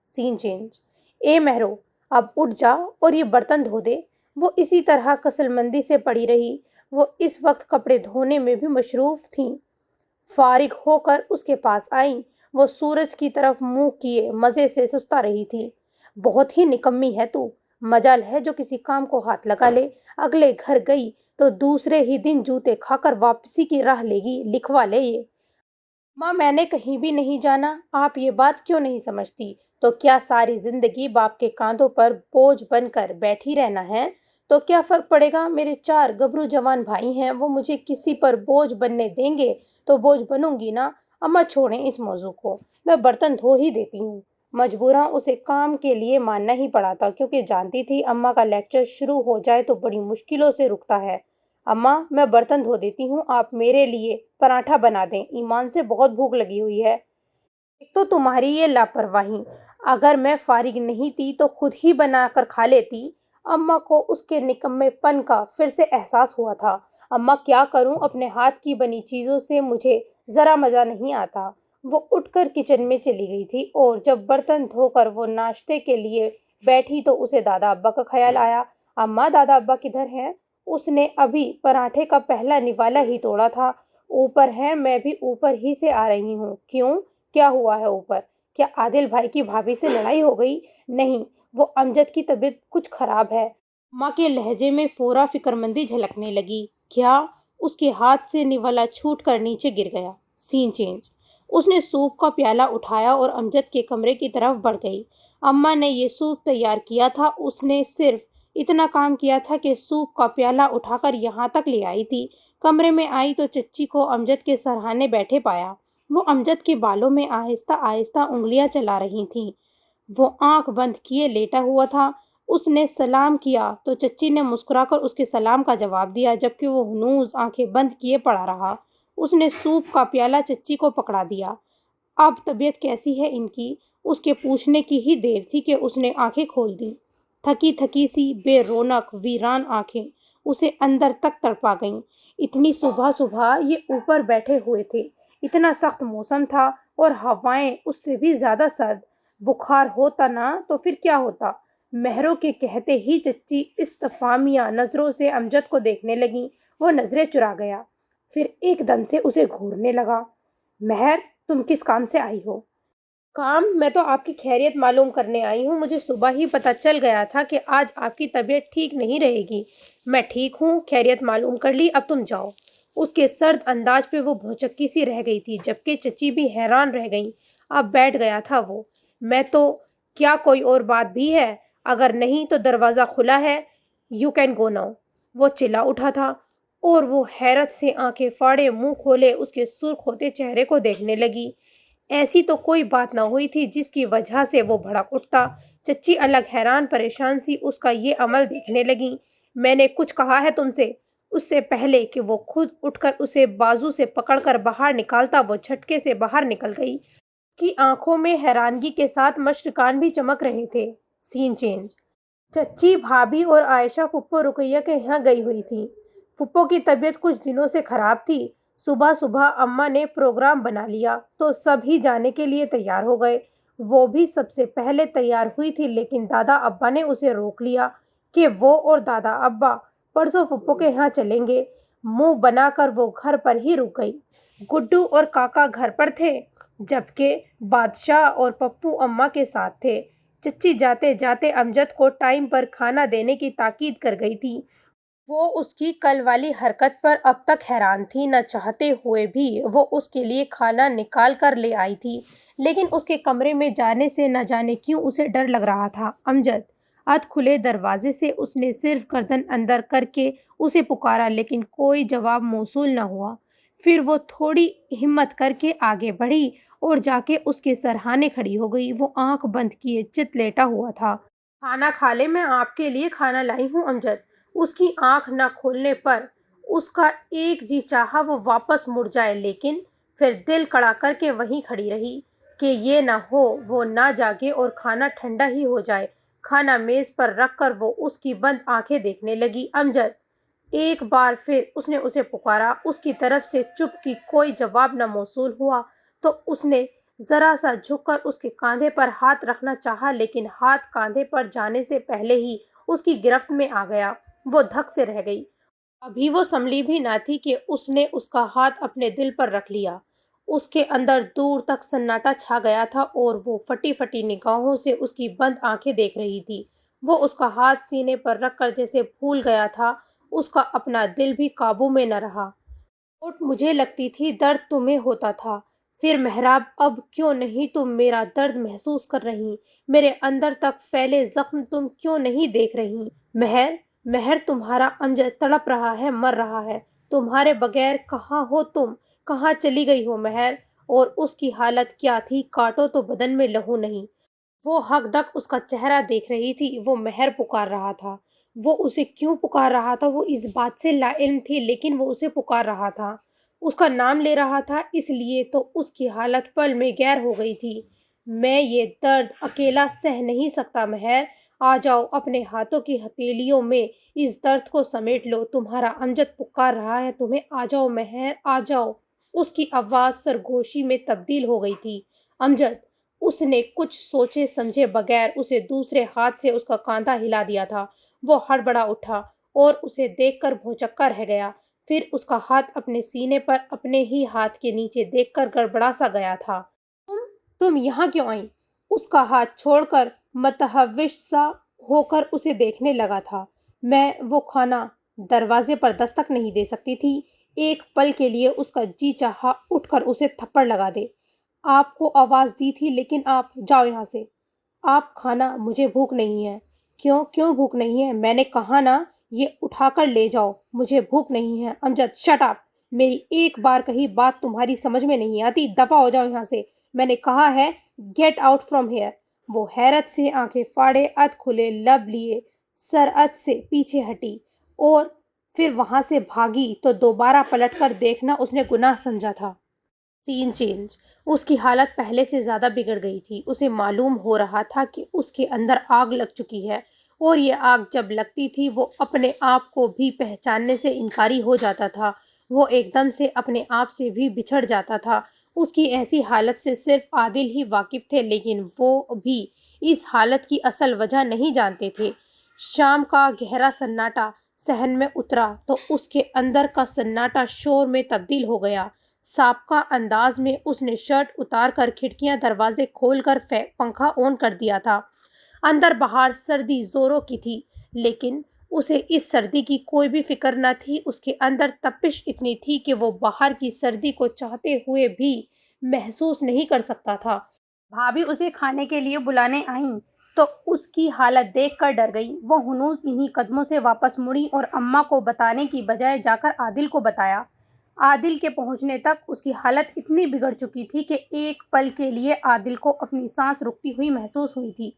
سین چینج۔ اے مہرو، اب اٹھ جا اور یہ برتن دھو دے۔ وہ اسی طرح کسل مندی سے پڑی رہی۔ وہ اس وقت کپڑے دھونے میں بھی مصروف تھیں۔ فارغ ہو کر اس کے پاس آئیں۔ وہ سورج کی طرف منہ کیے مزے سے سستا رہی تھی۔ بہت ہی نکمی ہے تو، مجال ہے جو کسی کام کو ہاتھ لگا لے۔ اگلے گھر گئی تو دوسرے ہی دن جوتے کھا کر واپسی کی راہ لے گی۔ لکھوا لے یہ۔ ماں، میں نے کہیں بھی نہیں جانا۔ آپ یہ بات کیوں نہیں سمجھتی؟ تو کیا ساری زندگی باپ کے کاندھوں پر بوجھ بن کر بیٹھی رہنا ہے؟ تو کیا فرق پڑے گا؟ میرے 4 گبرو جوان بھائی ہیں، وہ مجھے کسی پر بوجھ بننے دیں گے تو بوجھ بنوں گی نا۔ اماں چھوڑیں اس موضوع کو، میں برتن دھو ہی دیتی ہوں۔ مجبوراً اسے کام کے لیے ماننا ہی پڑا تھا، کیونکہ جانتی تھی اماں کا لیکچر شروع ہو جائے تو بڑی مشکلوں سے رکتا ہے۔ اماں، میں برتن دھو دیتی ہوں، آپ میرے لیے پراٹھا بنا دیں، ایمان سے بہت بھوک لگی ہوئی ہے۔ ایک تو تمہاری یہ لاپرواہی، اگر میں فارغ نہیں تھی تو خود ہی بنا کر کھا لیتی۔ اماں کو اس کے نکمے پن کا پھر سے احساس ہوا تھا۔ اماں، کیا کروں، اپنے ہاتھ کی بنی چیزوں سے مجھے ذرا مزہ نہیں آتا۔ وہ اٹھ کر کچن میں چلی گئی تھی اور جب برتن دھو کر وہ ناشتے کے لیے بیٹھی تو اسے دادا ابا کا خیال آیا۔ اماں، دادا ابا کدھر ہیں؟ اس نے ابھی پراٹھے کا پہلا نوالا ہی توڑا تھا۔ اوپر ہیں، میں بھی اوپر ہی سے آ رہی ہوں۔ کیوں؟ کیا ہوا ہے اوپر؟ کیا عادل بھائی کی بھابھی سے لڑائی ہو گئی؟ نہیں، وہ امجد کی طبیعت کچھ خراب ہے۔ ماں کے لہجے میں فورا فکرمندی جھلکنے لگی۔ کیا؟ اس کے ہاتھ سے نوالا چھوٹ کر نیچے گر گیا۔ سین چینج۔ اس نے سوپ کا پیالہ اٹھایا اور امجد کے کمرے کی طرف بڑھ گئی۔ اماں نے یہ سوپ تیار کیا تھا۔ اس نے صرف اتنا کام کیا تھا کہ سوپ کا پیالہ اٹھا کر یہاں تک لے آئی تھی۔ کمرے میں آئی تو چچی کو امجد کے سرہانے بیٹھے پایا۔ وہ امجد کے بالوں میں آہستہ آہستہ انگلیاں چلا رہی تھیں۔ وہ آنکھ بند کیے لیٹا ہوا تھا۔ اس نے سلام کیا تو چچی نے مسکرا کر اس کے سلام کا جواب دیا، جبکہ وہ ہنوز آنکھیں بند کیے پڑا رہا۔ اس نے سوپ کا پیالہ چچی کو پکڑا دیا۔ اب طبیعت کیسی ہے ان کی؟ اس کے پوچھنے کی ہی دیر تھی کہ اس نے آنکھیں کھول دیں۔ تھکی تھکی سی بے رونق ویران آنکھیں اسے اندر تک تڑپا گئیں۔ اتنی صبح صبح یہ اوپر بیٹھے ہوئے تھے، اتنا سخت موسم تھا اور ہوائیں اس سے بھی زیادہ سرد۔ بخار ہوتا نا تو پھر کیا ہوتا؟ مہرو کے کہتے ہی چچی استفہامیہ نظروں سے امجد کو دیکھنے لگیں۔ وہ نظریں چرا گیا، پھر ایک دم سے اسے گھورنے لگا۔ مہر، تم کس کام سے آئی ہو؟ کام؟ میں تو آپ کی خیریت معلوم کرنے آئی ہوں۔ مجھے صبح ہی پتہ چل گیا تھا کہ آج آپ کی طبیعت ٹھیک نہیں رہے گی۔ میں ٹھیک ہوں، خیریت معلوم کر لی، اب تم جاؤ۔ اس کے سرد انداز پہ وہ بھونچکی سی رہ گئی تھی، جبکہ چچی بھی حیران رہ گئیں۔ اب بیٹھ گیا تھا وہ۔ میں تو، کیا کوئی اور بات بھی ہے؟ اگر نہیں تو دروازہ کھلا ہے، یو کین گو ناؤ۔ وہ چلا اٹھا تھا اور وہ حیرت سے آنکھیں پھاڑے منہ کھولے اس کے سرخ ہوتے چہرے کو دیکھنے لگی۔ ایسی تو کوئی بات نہ ہوئی تھی جس کی وجہ سے وہ بھڑک اٹھتا۔ چچی الگ حیران پریشان سی اس کا یہ عمل دیکھنے لگیں۔ میں نے کچھ کہا ہے تم سے؟ اس سے پہلے کہ وہ خود اٹھ کر اسے بازو سے پکڑ کر باہر نکالتا، وہ جھٹکے سے باہر نکل گئی۔ اس کی آنکھوں میں حیرانگی کے ساتھ مشرقان بھی چمک رہے تھے۔ سین چینج۔ چچی، بھابھی اور عائشہ پھپھو رقیہ کے یہاں گئی ہوئی تھیں۔ پھپھو کی طبیعت کچھ دنوں سے خراب تھی۔ صبح صبح اماں نے پروگرام بنا لیا تو سبھی جانے کے لیے تیار ہو گئے۔ وہ بھی سب سے پہلے تیار ہوئی تھی، لیکن دادا ابا نے اسے روک لیا کہ وہ اور دادا ابا پرسوں پھپھو کے یہاں چلیں گے۔ منہ بنا کر وہ گھر پر ہی رک گئی۔ گڈو اور کاکا گھر پر تھے، جبکہ بادشاہ اور پپو اماں کے ساتھ تھے۔ چچی جاتے جاتے امجد کو ٹائم پر کھانا دینے کی تاکید کر گئی تھی۔ وہ اس کی کل والی حرکت پر اب تک حیران تھی۔ نہ چاہتے ہوئے بھی وہ اس کے لیے کھانا نکال کر لے آئی تھی، لیکن اس کے کمرے میں جانے سے نہ جانے کیوں اسے ڈر لگ رہا تھا۔ امجد! ادھ کھلے دروازے سے اس نے صرف گردن اندر کر کے اسے پکارا، لیکن کوئی جواب موصول نہ ہوا۔ پھر وہ تھوڑی ہمت کر کے آگے بڑھی اور جا کے اس کے سرہانے کھڑی ہو گئی۔ وہ آنکھ بند کیے چت لیٹا ہوا تھا۔ کھانا کھا لے، میں آپ کے لیے کھانا لائی ہوں امجد۔ اس کی آنکھ نہ کھولنے پر اس کا ایک جی چاہا وہ واپس مڑ جائے، لیکن پھر دل کڑا کر کے وہیں کھڑی رہی کہ یہ نہ ہو وہ نہ جاگے اور کھانا ٹھنڈا ہی ہو جائے۔ کھانا میز پر رکھ کر وہ اس کی بند آنکھیں دیکھنے لگی۔ امجد! ایک بار پھر اس نے اسے پکارا۔ اس کی طرف سے چپ کی کوئی جواب نہ موصول ہوا تو اس نے ذرا سا جھک کر اس کے کاندھے پر ہاتھ رکھنا چاہا، لیکن ہاتھ کاندھے پر جانے سے پہلے ہی اس کی گرفت میں آ گیا۔ وہ دھک سے رہ گئی۔ ابھی وہ سنبھلی بھی نہ تھی کہ اس نے اس کا ہاتھ اپنے دل پر رکھ لیا۔ اس کے اندر دور تک سناٹا چھا گیا تھا اور وہ پھٹی پھٹی نگاہوں سے اس کی بند آنکھیں دیکھ رہی تھی۔ وہ اس کا ہاتھ سینے پر رکھ کر جیسے بھول گیا تھا۔ اس کا اپنا دل بھی قابو میں نہ رہا۔ مجھے لگتی تھی درد تمہیں ہوتا تھا، پھر محراب اب کیوں نہیں تم میرا درد محسوس کر رہی؟ میرے اندر تک پھیلے زخم تم کیوں نہیں دیکھ رہی؟ مہر! مہر! تمہارا امجد تڑپ رہا ہے، مر رہا ہے۔ تمہارے بغیر کہاں ہو تم؟ کہاں چلی گئی ہو مہر؟ اور اس کی حالت کیا تھی؟ کاٹو تو بدن میں لہو نہیں۔ وہ حق دق اس کا چہرہ دیکھ رہی تھی۔ وہ مہر پکار رہا تھا۔ وہ اسے کیوں پکار رہا تھا وہ اس بات سے لا علم تھی، لیکن وہ اسے پکار رہا تھا، اس کا نام لے رہا تھا۔ اس لیے تو اس کی حالت پل میں غیر ہو گئی تھی۔ میں یہ درد اکیلا سہ نہیں سکتا مہر، آ جاؤ، اپنے ہاتھوں کی ہتھیلیوں میں اس درد کو سمیٹ لو۔ تمہارا امجد پکار رہا ہے تمہیں، آ جاؤ مہر، آ جاؤ۔ اس کی آواز سرگوشی میں تبدیل ہو گئی تھی۔ امجد! اس نے کچھ سوچے سمجھے بغیر اسے دوسرے ہاتھ سے اس کا کاندھا ہلا دیا تھا۔ وہ ہڑبڑا اٹھا اور اسے دیکھ کر بھونچکا رہ گیا۔ پھر اس کا ہاتھ اپنے سینے پر اپنے ہی ہاتھ کے نیچے دیکھ کر گڑبڑا سا گیا تھا۔ تم یہاں کیوں آئیں؟ اس کا ہاتھ چھوڑ کر متحوش سا ہو کر اسے دیکھنے لگا تھا۔ میں وہ کھانا دروازے پر دستک نہیں دے سکتی تھی۔ ایک پل کے لیے اس کا جی چاہا اٹھ کر اسے تھپڑ لگا دے۔ آپ کو آواز دی تھی، لیکن آپ جاؤ یہاں سے۔ آپ کھانا، مجھے بھوک نہیں ہے۔ کیوں بھوک نہیں ہے؟ میں نے کہا نا، یہ اٹھا کر لے جاؤ، مجھے بھوک نہیں ہے۔ امجد! Shut up! میری ایک بار کہی بات تمہاری سمجھ میں نہیں آتی؟ دفع ہو جاؤ یہاں سے، میں نے کہا ہے، گیٹ آؤٹ فرام ہیئر۔ وہ حیرت سے آنکھیں پھاڑے ادھ کھلے لب لیے سرعت سے پیچھے ہٹی اور پھر وہاں سے بھاگی تو دوبارہ پلٹ کر دیکھنا اس نے گناہ سمجھا تھا۔ سین چینج۔ اس کی حالت پہلے سے زیادہ بگڑ گئی تھی۔ اسے معلوم ہو رہا تھا کہ اس کے اندر آگ لگ چکی ہے، اور یہ آگ جب لگتی تھی وہ اپنے آپ کو بھی پہچاننے سے انکاری ہو جاتا تھا۔ وہ ایک دم سے اپنے آپ سے بھی بچھڑ جاتا تھا۔ اس کی ایسی حالت سے صرف عادل ہی واقف تھے، لیکن وہ بھی اس حالت کی اصل وجہ نہیں جانتے تھے۔ شام کا گہرا سناٹا صحن میں اترا تو اس کے اندر کا سناٹا شور میں تبدیل ہو گیا۔ سابقہ انداز میں اس نے شرٹ اتار کر کھڑکیاں دروازے کھول کر پنکھا آن کر دیا تھا۔ اندر باہر سردی زوروں کی تھی، لیکن اسے اس سردی کی کوئی بھی فکر نہ تھی۔ اس کے اندر تپش اتنی تھی کہ وہ باہر کی سردی کو چاہتے ہوئے بھی محسوس نہیں کر سکتا تھا۔ بھابھی اسے کھانے کے لیے بلانے آئیں تو اس کی حالت دیکھ کر ڈر گئی۔ وہ ہنوز انہی قدموں سے واپس مڑی اور اماں کو بتانے کی بجائے جا کر عادل کو بتایا۔ عادل کے پہنچنے تک اس کی حالت اتنی بگڑ چکی تھی کہ ایک پل کے لیے عادل کو اپنی سانس رکتی ہوئی محسوس ہوئی تھی۔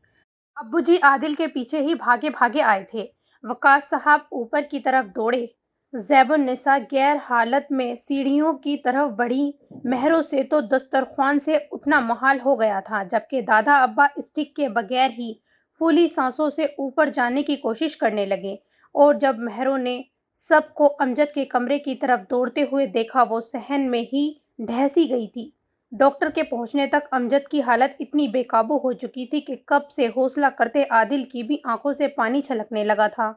ابو جی عادل کے پیچھے ہی بھاگے بھاگے آئے تھے۔ وقاص صاحب اوپر کی طرف دوڑے۔ زیب النساء غیر حالت میں سیڑھیوں کی طرف بڑھی۔ مہروں سے تو دسترخوان سے اٹھنا محال ہو گیا تھا، جبکہ دادا ابا اسٹک کے بغیر ہی پھولی سانسوں سے اوپر جانے کی کوشش کرنے لگے، اور جب مہروں نے سب کو امجد کے کمرے کی طرف دوڑتے ہوئے دیکھا، وہ صحن میں ہی ڈھسی گئی تھی۔ ڈاکٹر کے پہنچنے تک امجد کی حالت اتنی بے قابو ہو چکی تھی کہ کب سے حوصلہ کرتے عادل کی بھی آنکھوں سے پانی چھلکنے لگا تھا۔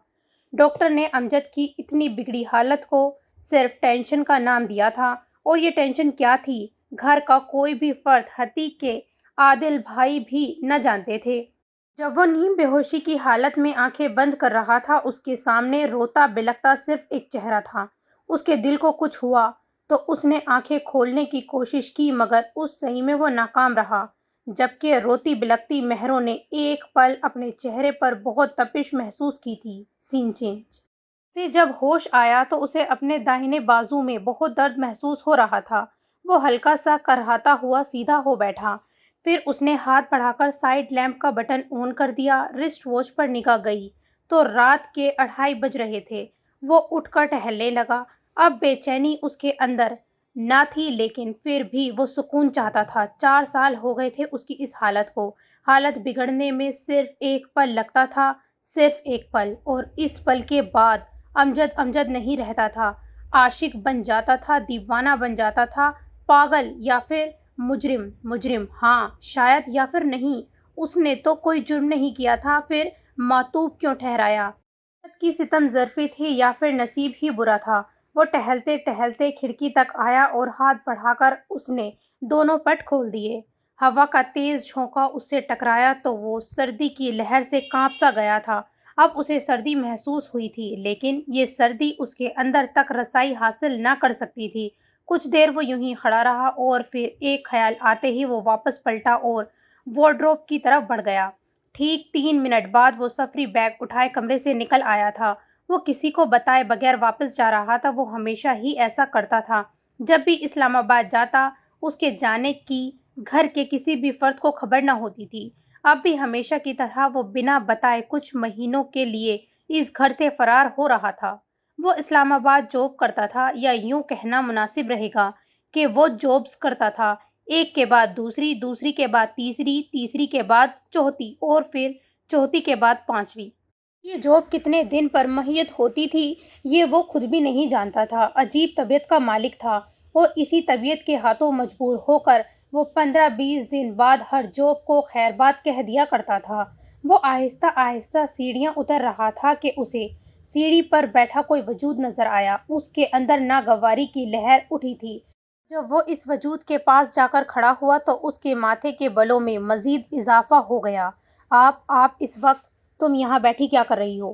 ڈاکٹر نے امجد کی اتنی بگڑی حالت کو صرف ٹینشن کا نام دیا تھا، اور یہ ٹینشن کیا تھی، گھر کا کوئی بھی فرد حتیٰ کہ عادل بھائی بھی نہ جانتے تھے۔ جب وہ نیم بے ہوشی کی حالت میں آنکھیں بند کر رہا تھا، اس کے سامنے روتا بلکتا صرف ایک چہرہ تھا۔ اس کے دل کو کچھ ہوا تو اس نے آنکھیں کھولنے کی کوشش کی، مگر اس سعی میں وہ ناکام رہا۔ جبکہ روتی بلکتی مہروں نے ایک پل اپنے چہرے پر بہت تپش محسوس کی تھی۔ سین چینج۔ اسے جب ہوش آیا تو اسے اپنے داہنے بازو میں بہت درد محسوس ہو رہا تھا۔ وہ ہلکا سا کرہاتا ہوا سیدھا ہو بیٹھا۔ پھر اس نے ہاتھ بڑھا کر سائیڈ لیمپ کا بٹن آن کر دیا۔ رسٹ واچ پر نگاہ گئی تو رات کے 2:30 بج رہے تھے۔ وہ اٹھ کر ٹہلنے لگا۔ اب بے چینی اس کے اندر نہ تھی، لیکن پھر بھی وہ سکون چاہتا تھا۔ 4 سال ہو گئے تھے اس کی اس حالت کو۔ حالت بگڑنے میں صرف ایک پل لگتا تھا، صرف ایک پل، اور اس پل کے بعد امجد امجد نہیں رہتا تھا۔ عاشق بن جاتا تھا، دیوانہ بن جاتا تھا، پاگل یا پھر مجرم، ہاں شاید، یا پھر نہیں۔ اس نے تو کوئی جرم نہیں کیا تھا، پھر معتوب کیوں ٹھہرایا؟ قدرت کی ستم ظرفی تھی یا پھر نصیب ہی برا تھا؟ وہ ٹہلتے ٹہلتے کھڑکی تک آیا اور ہاتھ بڑھا کر اس نے دونوں پٹ کھول دیے۔ ہوا کا تیز جھونکا اس سے ٹکرایا تو وہ سردی کی لہر سے کانپ سا گیا تھا۔ اب اسے سردی محسوس ہوئی تھی، لیکن یہ سردی اس کے اندر تک رسائی حاصل نہ کر سکتی تھی۔ کچھ دیر وہ یوں ہی کھڑا رہا اور پھر ایک خیال آتے ہی وہ واپس پلٹا اور وارڈروب کی طرف بڑھ گیا۔ ٹھیک 3 منٹ بعد وہ سفری بیگ اٹھائے کمرے سے نکل آیا تھا۔ وہ کسی کو بتائے بغیر واپس جا رہا تھا۔ وہ ہمیشہ ہی ایسا کرتا تھا۔ جب بھی اسلام آباد جاتا، اس کے جانے کی گھر کے کسی بھی فرد کو خبر نہ ہوتی تھی۔ اب بھی ہمیشہ کی طرح وہ بنا بتائے کچھ مہینوں کے لیے اس گھر سے فرار ہو رہا تھا۔ وہ اسلام آباد جاب کرتا تھا، یا یوں کہنا مناسب رہے گا کہ وہ جابس کرتا تھا، ایک کے بعد دوسری، دوسری کے بعد تیسری، تیسری کے بعد چوتھی، اور پھر چوتھی کے بعد 5ویں۔ یہ جاب کتنے دن پر مہیت ہوتی تھی یہ وہ خود بھی نہیں جانتا تھا۔ عجیب طبیعت کا مالک تھا، اور اسی طبیعت کے ہاتھوں مجبور ہو کر وہ 15-20 دن بعد ہر جاب کو خیر بات کہہ دیا کرتا تھا۔ وہ آہستہ آہستہ سیڑھیاں اتر رہا تھا کہ اسے سیڑھی پر بیٹھا کوئی وجود نظر آیا۔ اس کے اندر ناگواری کی لہر اٹھی تھی۔ جب وہ اس وجود کے پاس جا کر کھڑا ہوا تو اس کے ماتھے کے بالوں میں مزید اضافہ ہو گیا۔ آپ اس وقت تم یہاں بیٹھی کیا کر رہی ہو؟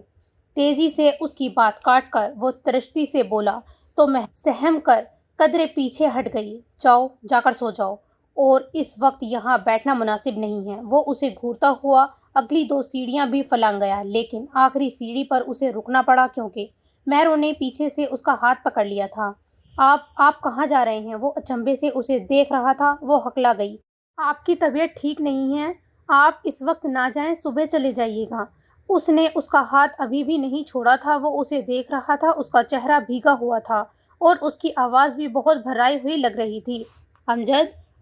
تیزی سے اس کی بات کاٹ کر وہ ترشتی سے بولا تو میں سہم کر قدرے پیچھے ہٹ گئی۔ جاؤ، جا کر سو جاؤ، اور اس وقت یہاں بیٹھنا مناسب نہیں ہے۔ وہ اسے گھورتا ہوا اگلی 2 سیڑھیاں بھی پھلانگ گیا، لیکن آخری سیڑھی پر اسے رکنا پڑا کیونکہ مہروں نے پیچھے سے اس کا ہاتھ پکڑ لیا تھا۔ آپ کہاں جا رہے ہیں؟ وہ اچنبھے سے اسے دیکھ رہا تھا۔ وہ ہکلا گئی۔ آپ کی طبیعت ٹھیک نہیں ہے، آپ اس وقت نہ جائیں، صبح چلے جائیے گا۔ اس نے اس کا ہاتھ ابھی بھی نہیں چھوڑا تھا۔ وہ اسے دیکھ رہا تھا، اس کا چہرہ بھیگا ہوا تھا اور اس کی آواز بھی بہت بھرائی ہوئی لگ رہی تھی۔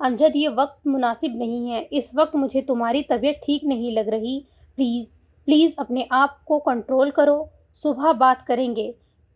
امجد، یہ وقت مناسب نہیں ہے، اس وقت مجھے تمہاری طبیعت ٹھیک نہیں لگ رہی، پلیز اپنے آپ کو کنٹرول کرو، صبح بات کریں گے،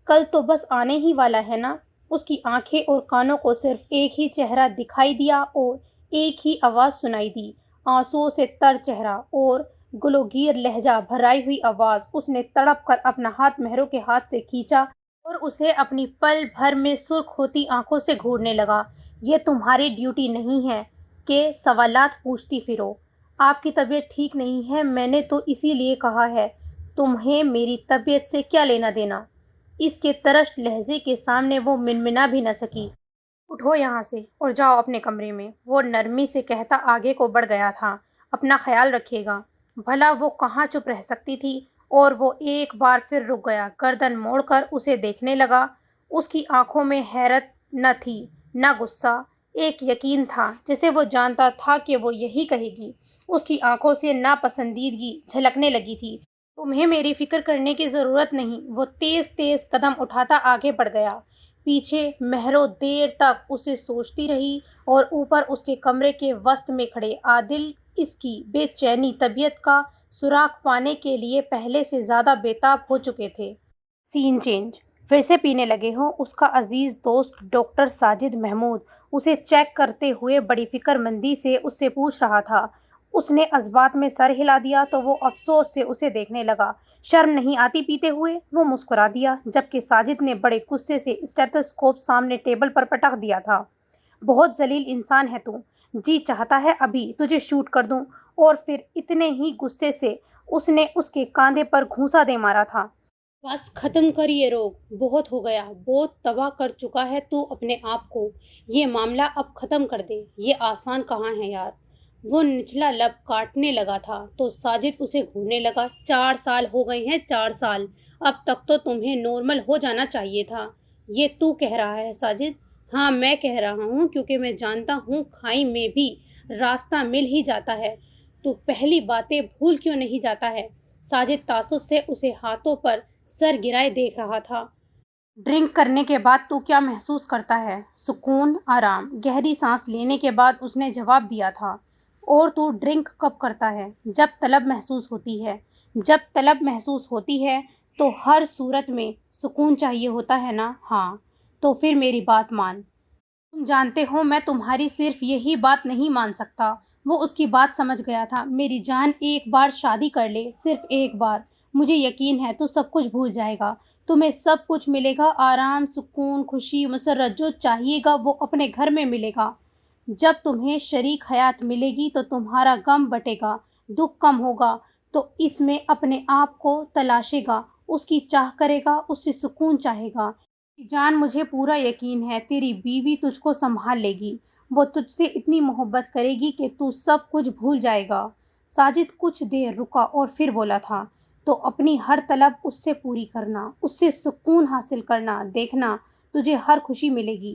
کل تو بس آنے ہی والا ہے نا۔ اس کی آنکھیں اور کانوں کو صرف ایک ہی چہرہ دکھائی دیا اور ایک ہی آواز سنائی دی، آنسوؤں سے تر چہرہ اور گلوگیر لہجہ بھرائی ہوئی آواز۔ اس نے تڑپ کر اپنا ہاتھ مہروں کے ہاتھ سے کھینچا اور اسے اپنی پل بھر میں سرخ ہوتی آنکھوں سے گھورنے لگا۔ یہ تمہاری ڈیوٹی نہیں ہے کہ سوالات پوچھتی پھرو۔ آپ کی طبیعت ٹھیک نہیں ہے، میں نے تو اسی لیے کہا ہے، تمہیں میری طبیعت سے کیا لینا دینا؟ اس کے ترشت لہجے کے سامنے وہ منمنا بھی نہ سکی۔ اٹھو یہاں سے اور جاؤ اپنے کمرے میں، وہ نرمی سے کہتا آگے کو بڑھ گیا تھا۔ اپنا خیال رکھیے گا۔ بھلا وہ کہاں چپ رہ سکتی تھی، اور وہ ایک بار پھر رک گیا، گردن موڑ کر اسے دیکھنے لگا۔ اس کی آنکھوں میں حیرت نہ تھی، نہ غصہ، ایک یقین تھا جسے وہ جانتا تھا کہ وہ یہی کہے گی۔ اس کی آنکھوں سے ناپسندیدگی جھلکنے لگی تھی۔ تمہیں میری فکر کرنے کی ضرورت نہیں۔ وہ تیز تیز قدم اٹھاتا آگے بڑھ گیا۔ پیچھے مہروں دیر تک اسے سوچتی رہی، اور اوپر اس کے کمرے کے وسط میں کھڑے عادل اس کی بے چینی طبیعت کا سراغ پانے کے لیے پہلے سے زیادہ بے تاب ہو چکے تھے۔ سین چینج۔ پھر سے پینے لگے ہو؟ اس کا عزیز دوست ڈاکٹر ساجد محمود اسے چیک کرتے ہوئے بڑی فکر مندی سے اس سے پوچھ رہا تھا۔ اس نے اثبات میں سر ہلا دیا تو وہ افسوس سے اسے دیکھنے لگا۔ شرم نہیں آتی پیتے ہوئے؟ وہ مسکرا دیا، جبکہ ساجد نے بڑے غصے سے اسٹیتھوسکوپ سامنے ٹیبل پر پٹک دیا تھا۔ بہت ذلیل انسان ہے تو، جی چاہتا ہے ابھی تجھے شوٹ کر دوں۔ اور پھر اتنے ہی غصے سے اس نے اس کے کاندھے پر گھونسا دے مارا تھا۔ بس ختم کر یہ روگ، بہت ہو گیا، بہت تباہ کر چکا ہے تو اپنے آپ کو، یہ معاملہ اب ختم کر دے، یہ آسان کہاں ہے یار۔ وہ نچلا لب کاٹنے لگا تھا تو ساجد اسے گھورنے لگا۔ 4 سال ہو گئے ہیں، 4 سال، اب تک تو تمہیں نارمل ہو جانا چاہیے تھا۔ یہ تو کہہ رہا ہے ساجد؟ ہاں میں کہہ رہا ہوں، کیونکہ میں جانتا ہوں کھائی میں بھی راستہ مل ہی جاتا ہے۔ تو پہلی باتیں بھول کیوں نہیں جاتا ہے؟ ساجد تعصب سے اسے ہاتھوں پر سر گرائے دیکھ رہا تھا۔ ڈرنک کرنے کے بعد تو کیا محسوس کرتا ہے؟ سکون، آرام۔ گہری سانس لینے کے بعد اس نے جواب دیا تھا۔ اور تو ڈرنک کب کرتا ہے؟ جب طلب محسوس ہوتی ہے۔ جب طلب محسوس ہوتی ہے تو ہر صورت میں سکون چاہیے ہوتا ہے نا؟ ہاں تو پھر میری بات مان۔ تم جانتے ہو میں تمہاری صرف یہی بات نہیں مان سکتا۔ وہ اس کی بات سمجھ گیا تھا۔ میری جان، ایک بار شادی کر لے، صرف ایک بار، مجھے یقین ہے تو سب کچھ بھول جائے گا۔ تمہیں سب کچھ ملے گا، آرام، سکون، خوشی، مسرت، جو چاہیے گا وہ اپنے گھر میں ملے گا۔ جب تمہیں شریک حیات ملے گی تو تمہارا غم بٹے گا، دکھ کم ہوگا، تو اس میں اپنے آپ کو تلاشے گا، اس کی چاہ کرے گا، اس سے سکون چاہے گا۔ جان، مجھے پورا یقین ہے تیری بیوی تجھ کو سنبھال لے گی، وہ تجھ سے اتنی محبت کرے گی کہ تو سب کچھ بھول جائے گا۔ ساجد کچھ دیر رکا اور پھر بولا تھا، تو اپنی ہر طلب اس سے پوری کرنا، اس سے سکون حاصل کرنا، دیکھنا تجھے ہر خوشی ملے گی۔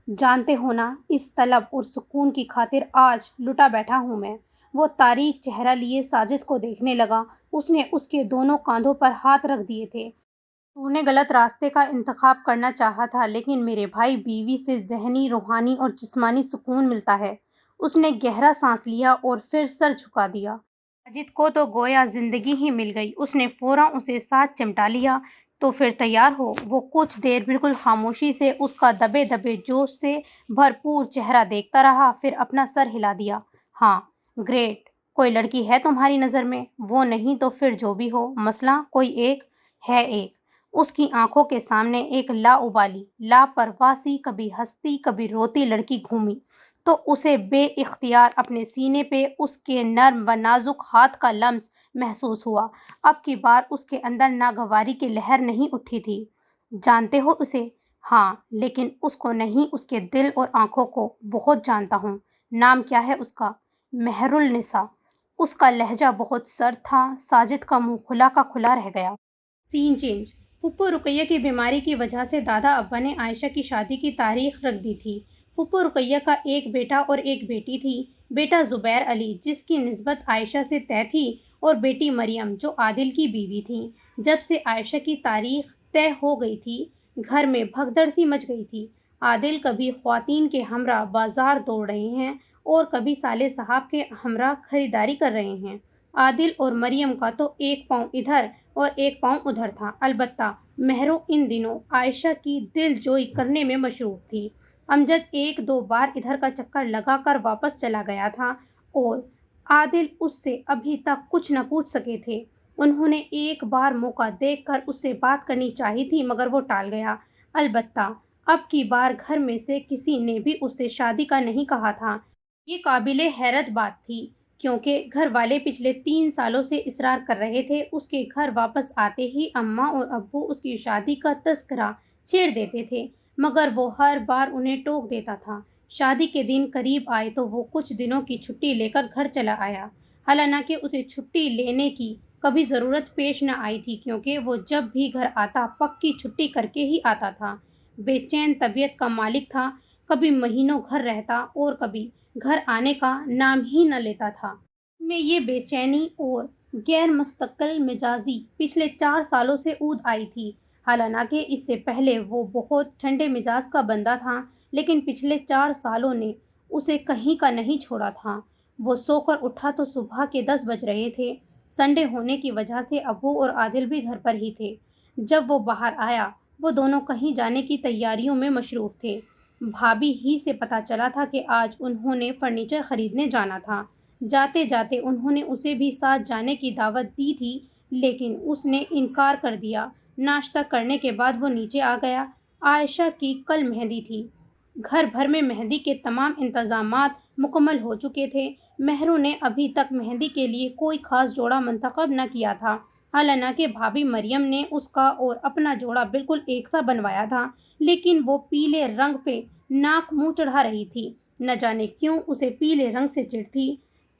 جانتے ہو نا، اس طلب اور سکون کی خاطر آج لٹا بیٹھا ہوں میں۔ وہ تاریک چہرہ لیے ساجد کو دیکھنے لگا۔ اس نے اس کے دونوں کاندھوں پر ہاتھ رکھ دیے تھے۔ تو نے غلط راستے کا انتخاب کرنا چاہا تھا، لیکن میرے بھائی، بیوی سے ذہنی، روحانی اور جسمانی سکون ملتا ہے۔ اس نے گہرا سانس لیا اور پھر سر جھکا دیا۔ ساجد کو تو گویا زندگی ہی مل گئی۔ اس نے فوراً اسے ساتھ چمٹا لیا۔ تو پھر تیار ہو؟ وہ کچھ دیر بالکل خاموشی سے اس کا دبے دبے جوش سے بھرپور چہرہ دیکھتا رہا، پھر اپنا سر ہلا دیا۔ ہاں، گریٹ۔ کوئی لڑکی ہے تمہاری نظر میں؟ وہ نہیں تو پھر جو بھی ہو، مسئلہ کوئی ایک ہے؟ ایک؟ اس کی آنکھوں کے سامنے ایک لاابالی، لاپرواہ سی، کبھی ہنستی کبھی روتی لڑکی گھومی تو اسے بے اختیار اپنے سینے پہ اس کے نرم و نازک ہاتھ کا لمس محسوس ہوا۔ اب کی بار اس کے اندر ناگواری کی لہر نہیں اٹھی تھی۔ جانتے ہو اسے؟ ہاں، لیکن اس کو نہیں، اس کے دل اور آنکھوں کو بہت جانتا ہوں۔ نام کیا ہے اس کا؟ مہر النساء۔ اس کا لہجہ بہت سرد تھا۔ ساجد کا منہ کھلا کا کھلا رہ گیا۔ سین چینج۔ پھپھو رقیہ کی بیماری کی وجہ سے دادا ابا نے عائشہ کی شادی کی تاریخ رکھ دی تھی۔ پھپھو رقیہ کا ایک بیٹا اور ایک بیٹی تھی۔ بیٹا زبیر علی، جس کی نسبت عائشہ سے طے تھی، اور بیٹی مریم، جو عادل کی بیوی تھی۔ جب سے عائشہ کی تاریخ طے ہو گئی تھی، گھر میں بھگدڑ سی مچ گئی تھی۔ عادل کبھی خواتین کے ہمراہ بازار دوڑ رہے ہیں اور کبھی سالے صاحب کے ہمراہ خریداری کر رہے ہیں۔ عادل اور مریم کا تو ایک پاؤں ادھر اور ایک پاؤں ادھر تھا۔ البتہ مہرو ان دنوں عائشہ کی دل جوئی کرنے میں مصروف تھی۔ امجد ایک دو بار ادھر کا چکر لگا کر واپس چلا گیا تھا اور عادل اس سے ابھی تک کچھ نہ پوچھ سکے تھے۔ انہوں نے ایک بار موقع دیکھ کر اس سے بات کرنی چاہی تھی، مگر وہ ٹال گیا۔ البتہ اب کی بار گھر میں سے کسی نے بھی اس سے شادی کا نہیں کہا تھا۔ یہ قابل حیرت بات تھی، کیونکہ گھر والے پچھلے 3 سالوں سے اصرار کر رہے تھے۔ اس کے گھر واپس آتے ہی اماں اور ابو اس کی شادی کا تذکرہ چھیڑ دیتے تھے، مگر وہ ہر بار انہیں ٹوک دیتا تھا۔ شادی کے دن قریب آئے تو وہ کچھ دنوں کی چھٹی لے کر گھر چلا آیا، حالانکہ اسے چھٹی لینے کی کبھی ضرورت پیش نہ آئی تھی، کیونکہ وہ جب بھی گھر آتا پکی چھٹی کر کے ہی آتا تھا۔ بے چین طبیعت کا مالک تھا، کبھی مہینوں گھر رہتا اور کبھی گھر آنے کا نام ہی نہ لیتا تھا۔ میں یہ بے چینی اور غیر مستقل مزاجی پچھلے 4 سالوں سے اود آئی تھی۔ حالانکہ اس سے پہلے وہ بہت ٹھنڈے مزاج کا بندہ تھا، لیکن پچھلے 4 سالوں نے اسے کہیں کا نہیں چھوڑا تھا۔ وہ سو کر اٹھا تو صبح کے 10 بج رہے تھے۔ سنڈے ہونے کی وجہ سے ابو اور عادل بھی گھر پر ہی تھے۔ جب وہ باہر آیا، وہ دونوں کہیں جانے کی تیاریوں میں مصروف تھے۔ بھابھی ہی سے پتہ چلا تھا کہ آج انہوں نے فرنیچر خریدنے جانا تھا۔ جاتے جاتے انہوں نے اسے بھی ساتھ جانے کی دعوت دی تھی، لیکن اس نے انکار کر دیا۔ ناشتہ کرنے کے بعد وہ نیچے آ گیا۔ عائشہ کی کل مہندی تھی۔ گھر بھر میں مہندی کے تمام انتظامات مکمل ہو چکے تھے۔ مہروں نے ابھی تک مہندی کے لیے کوئی خاص جوڑا منتخب نہ کیا تھا، حالانکہ بھابھی مریم نے اس کا اور اپنا جوڑا بالکل ایک سا بنوایا تھا، لیکن وہ پیلے رنگ پہ ناک منہ چڑھا رہی تھی۔ نہ جانے کیوں اسے پیلے رنگ سے چڑ تھی۔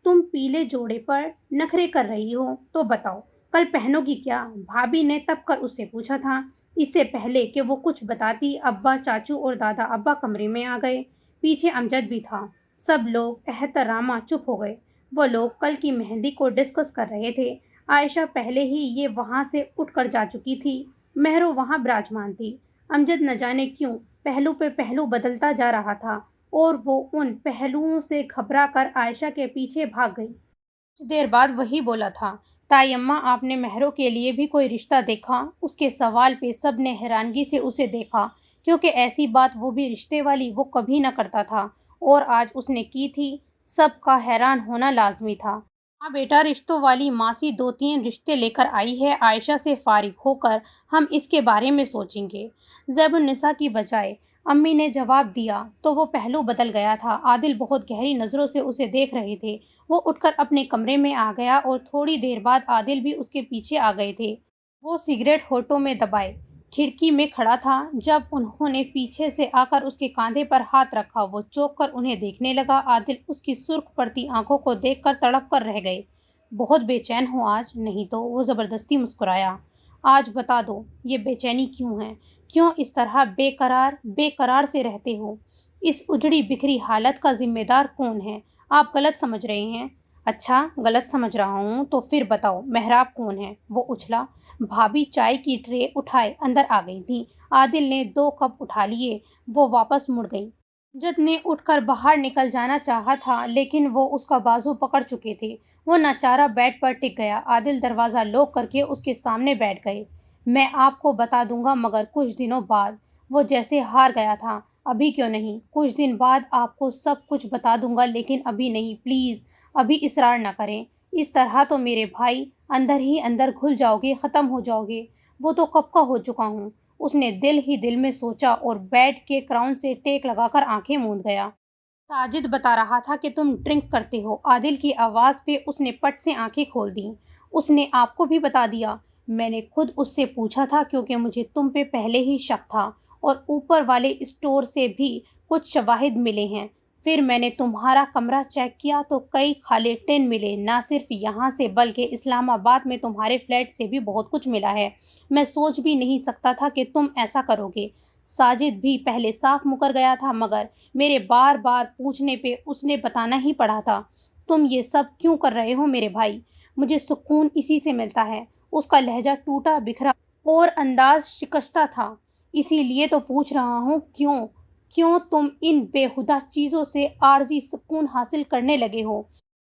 تم پیلے جوڑے پر نخرے کر رہی ہو تو بتاؤ کل پہنو گی کیا؟ بھابھی نے تب کر اس سے پوچھا تھا۔ اس سے پہلے کہ وہ کچھ بتاتی، ابا، چاچو اور دادا ابا کمرے میں آ گئے۔ پیچھے امجد بھی تھا۔ سب لوگ احترامہ چپ ہو گئے۔ وہ لوگ کل کی مہندی کو ڈسکس کر رہے تھے۔ عائشہ پہلے ہی یہ وہاں سے اٹھ کر جا چکی تھی۔ مہرو وہاں براجمان تھی۔ امجد نہ جانے کیوں پہلو پہ پہلو بدلتا جا رہا تھا اور وہ ان پہلوؤں سے گھبرا کر عائشہ کے پیچھے بھاگ گئی۔ کچھ دیر بعد وہی بولا تھا، تائی اماں آپ نے مہرو کے لیے بھی کوئی رشتہ دیکھا؟ اس کے سوال پہ سب نے حیرانگی سے اسے دیکھا، کیونکہ ایسی بات وہ بھی رشتے والی وہ کبھی نہ کرتا تھا، اور آج اس نے کی تھی۔ سب کا حیران ہونا لازمی تھا۔ ہاں بیٹا، رشتوں والی ماسی 2-3 رشتے لے کر آئی ہے۔ عائشہ سے فارغ ہو کر ہم اس کے بارے میں سوچیں گے، زیب النساء کی بجائے امی نے جواب دیا تو وہ پہلو بدل گیا تھا۔ عادل بہت گہری نظروں سے اسے دیکھ رہے تھے۔ وہ اٹھ کر اپنے کمرے میں آ گیا اور تھوڑی دیر بعد عادل بھی اس کے پیچھے آ گئے تھے۔ وہ سگریٹ ہونٹوں میں دبائے کھڑکی میں کھڑا تھا۔ جب انہوں نے پیچھے سے آ کر اس کے کاندھے پر ہاتھ رکھا، وہ چونک کر انہیں دیکھنے لگا۔ عادل اس کی سرخ پڑتی آنکھوں کو دیکھ کر تڑپ کر رہ گئے۔ بہت بے چین ہو آج؟ نہیں تو؟ وہ زبردستی مسکرایا۔ آج بتا دو یہ بے چینی کیوں ہے؟ کیوں اس طرح بے قرار سے رہتے ہو؟ اس اجڑی بکھری حالت کا ذمہ دار کون ہے؟ آپ غلط سمجھ رہے ہیں۔ اچھا غلط سمجھ رہا ہوں تو پھر بتاؤ محراب کون ہے؟ وہ اچھلا۔ بھابھی چائے کی ٹرے اٹھائے اندر آ گئی تھی۔ عادل نے 2 کپ اٹھا لیے۔ وہ واپس مڑ گئی۔ امجد نے اٹھ کر باہر نکل جانا چاہا تھا، لیکن وہ اس کا بازو پکڑ چکے تھے۔ وہ ناچارہ بیڈ پر ٹک گیا۔ عادل دروازہ لاک کر کے اس کے سامنے بیٹھ گئے۔ میں آپ کو بتا دوں گا مگر کچھ دنوں بعد۔ وہ جیسے ہار گیا تھا۔ ابھی کیوں نہیں؟ کچھ دن بعد آپ کو سب کچھ بتا دوں گا، لیکن ابھی نہیں، پلیز ابھی اصرار نہ کریں۔ اس طرح تو میرے بھائی اندر ہی اندر گھل جاؤ گے، ختم ہو جاؤ گے۔ وہ تو کب کا ہو چکا ہوں، اس نے دل ہی دل میں سوچا اور بیڈ کے کراؤن سے ٹیک لگا کر آنکھیں موند گیا۔ ساجد بتا رہا تھا کہ تم ڈرنک کرتے ہو۔ عادل کی آواز پہ اس نے پٹ سے آنکھیں کھول دیں۔ اس نے آپ کو بھی بتا دیا؟ میں نے خود اس سے پوچھا تھا، کیونکہ مجھے تم پہ پہلے ہی شک تھا، اور اوپر والے اسٹور سے بھی کچھ شواہد ملے ہیں۔ پھر میں نے تمہارا کمرہ چیک کیا تو کئی خالے ٹن ملے، نہ صرف یہاں سے بلکہ اسلام آباد میں تمہارے فلیٹ سے بھی بہت کچھ ملا ہے۔ میں سوچ بھی نہیں سکتا تھا کہ تم ایسا کرو گے۔ ساجد بھی پہلے صاف مکر گیا تھا، مگر میرے بار بار پوچھنے پہ اس نے بتانا ہی پڑا تھا۔ تم یہ سب کیوں کر رہے ہو میرے بھائی؟ مجھے سکون اسی سے ملتا ہے۔ اس کا لہجہ ٹوٹا بکھرا اور انداز شکستہ تھا۔ اسی لیے تو پوچھ رہا ہوں، کیوں تم ان بےہودہ چیزوں سے عارضی سکون حاصل کرنے لگے ہو؟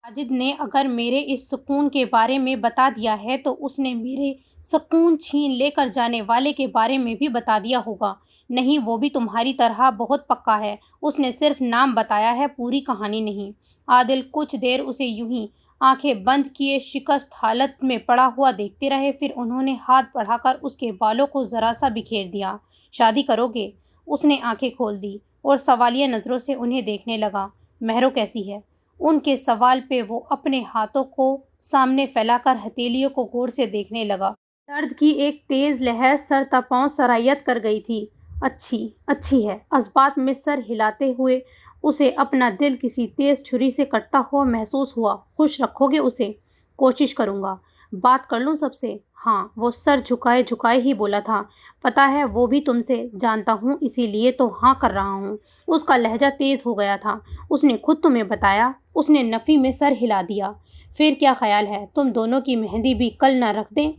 ساجد نے اگر میرے اس سکون کے بارے میں بتا دیا ہے تو اس نے میرے سکون چھین لے کر جانے والے کے بارے میں بھی بتا دیا ہوگا۔ نہیں، وہ بھی تمہاری طرح بہت پکا ہے۔ اس نے صرف نام بتایا ہے، پوری کہانی نہیں۔ عادل کچھ دیر اسے یوں ہی آنکھیں بند کیے شکست حالت میں پڑا ہوا دیکھتے رہے، پھر انہوں نے ہاتھ بڑھا کر اس کے بالوں کو ذرا سا بکھیر دیا۔ شادی کرو گے؟ اس نے آنکھیں کھول دی اور سوالیہ نظروں سے انہیں دیکھنے لگا۔ مہرو کیسی ہے؟ ان کے سوال پہ وہ اپنے ہاتھوں کو سامنے پھیلا کر ہتھیلیوں کو غور سے دیکھنے لگا۔ درد کی ایک تیز لہر سر تا پاؤں سرایت کر گئی تھی۔ اچھی ہے۔ اثبات میں سر ہلاتے ہوئے اسے اپنا دل کسی تیز چھری سے کٹتا ہوا محسوس ہوا۔ خوش رکھو گے اسے؟ کوشش کروں گا۔ بات کر لوں سب سے؟ ہاں، وہ سر جھکائے ہی بولا تھا۔ پتہ ہے وہ بھی تم سے، جانتا ہوں، اسی لیے تو ہاں کر رہا ہوں۔ اس کا لہجہ تیز ہو گیا تھا۔ اس نے خود تمہیں بتایا؟ اس نے نفی میں سر ہلا دیا۔ پھر کیا خیال ہے تم دونوں کی مہندی بھی کل نہ رکھ دیں؟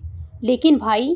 لیکن بھائی،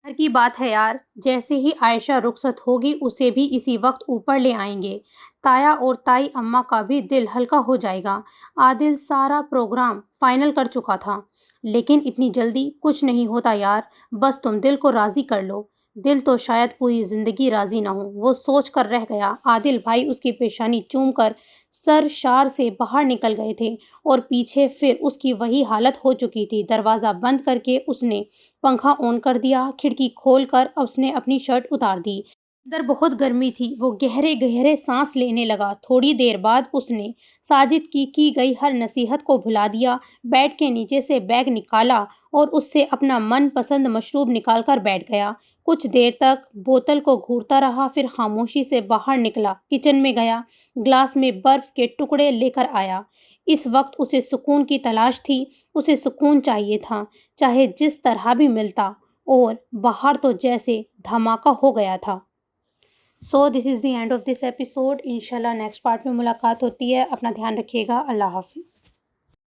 گھر کی بات ہے یار۔ جیسے ہی عائشہ رخصت ہوگی اسے بھی اسی وقت اوپر لے آئیں گے۔ تایا اور تائی اماں کا بھی دل ہلکا ہو جائے گا۔ عادل سارا پروگرام فائنل کر چکا تھا۔ لیکن اتنی جلدی کچھ نہیں ہوتا یار، بس تم دل کو راضی کر لو۔ دل تو شاید پوری زندگی راضی نہ ہو، وہ سوچ کر رہ گیا۔ عادل بھائی اس کی پیشانی چوم کر سرشار سے باہر نکل گئے تھے اور پیچھے پھر اس کی وہی حالت ہو چکی تھی۔ دروازہ بند کر کے اس نے پنکھا آن کر دیا، کھڑکی کھول کر اس نے اپنی شرٹ اتار دی۔ اندر بہت گرمی تھی، وہ گہرے گہرے سانس لینے لگا۔ تھوڑی دیر بعد اس نے ساجد کی گئی ہر نصیحت کو بھلا دیا، بیڈ کے نیچے سے بیگ نکالا اور اس سے اپنا من پسند مشروب نکال کر بیٹھ گیا۔ کچھ دیر تک بوتل کو گھورتا رہا، پھر خاموشی سے باہر نکلا، کچن میں گیا، گلاس میں برف کے ٹکڑے لے کر آیا۔ اس وقت اسے سکون کی تلاش تھی، اسے سکون چاہیے تھا، چاہے جس طرح بھی ملتا، اور باہر تو جیسے دھماکہ ہو گیا تھا۔ So this is the end of this episode. انشاءاللہ نیکسٹ پارٹ میں ملاقات ہوتی ہے۔ اپنا دھیان رکھیے گا۔ اللہ حافظ۔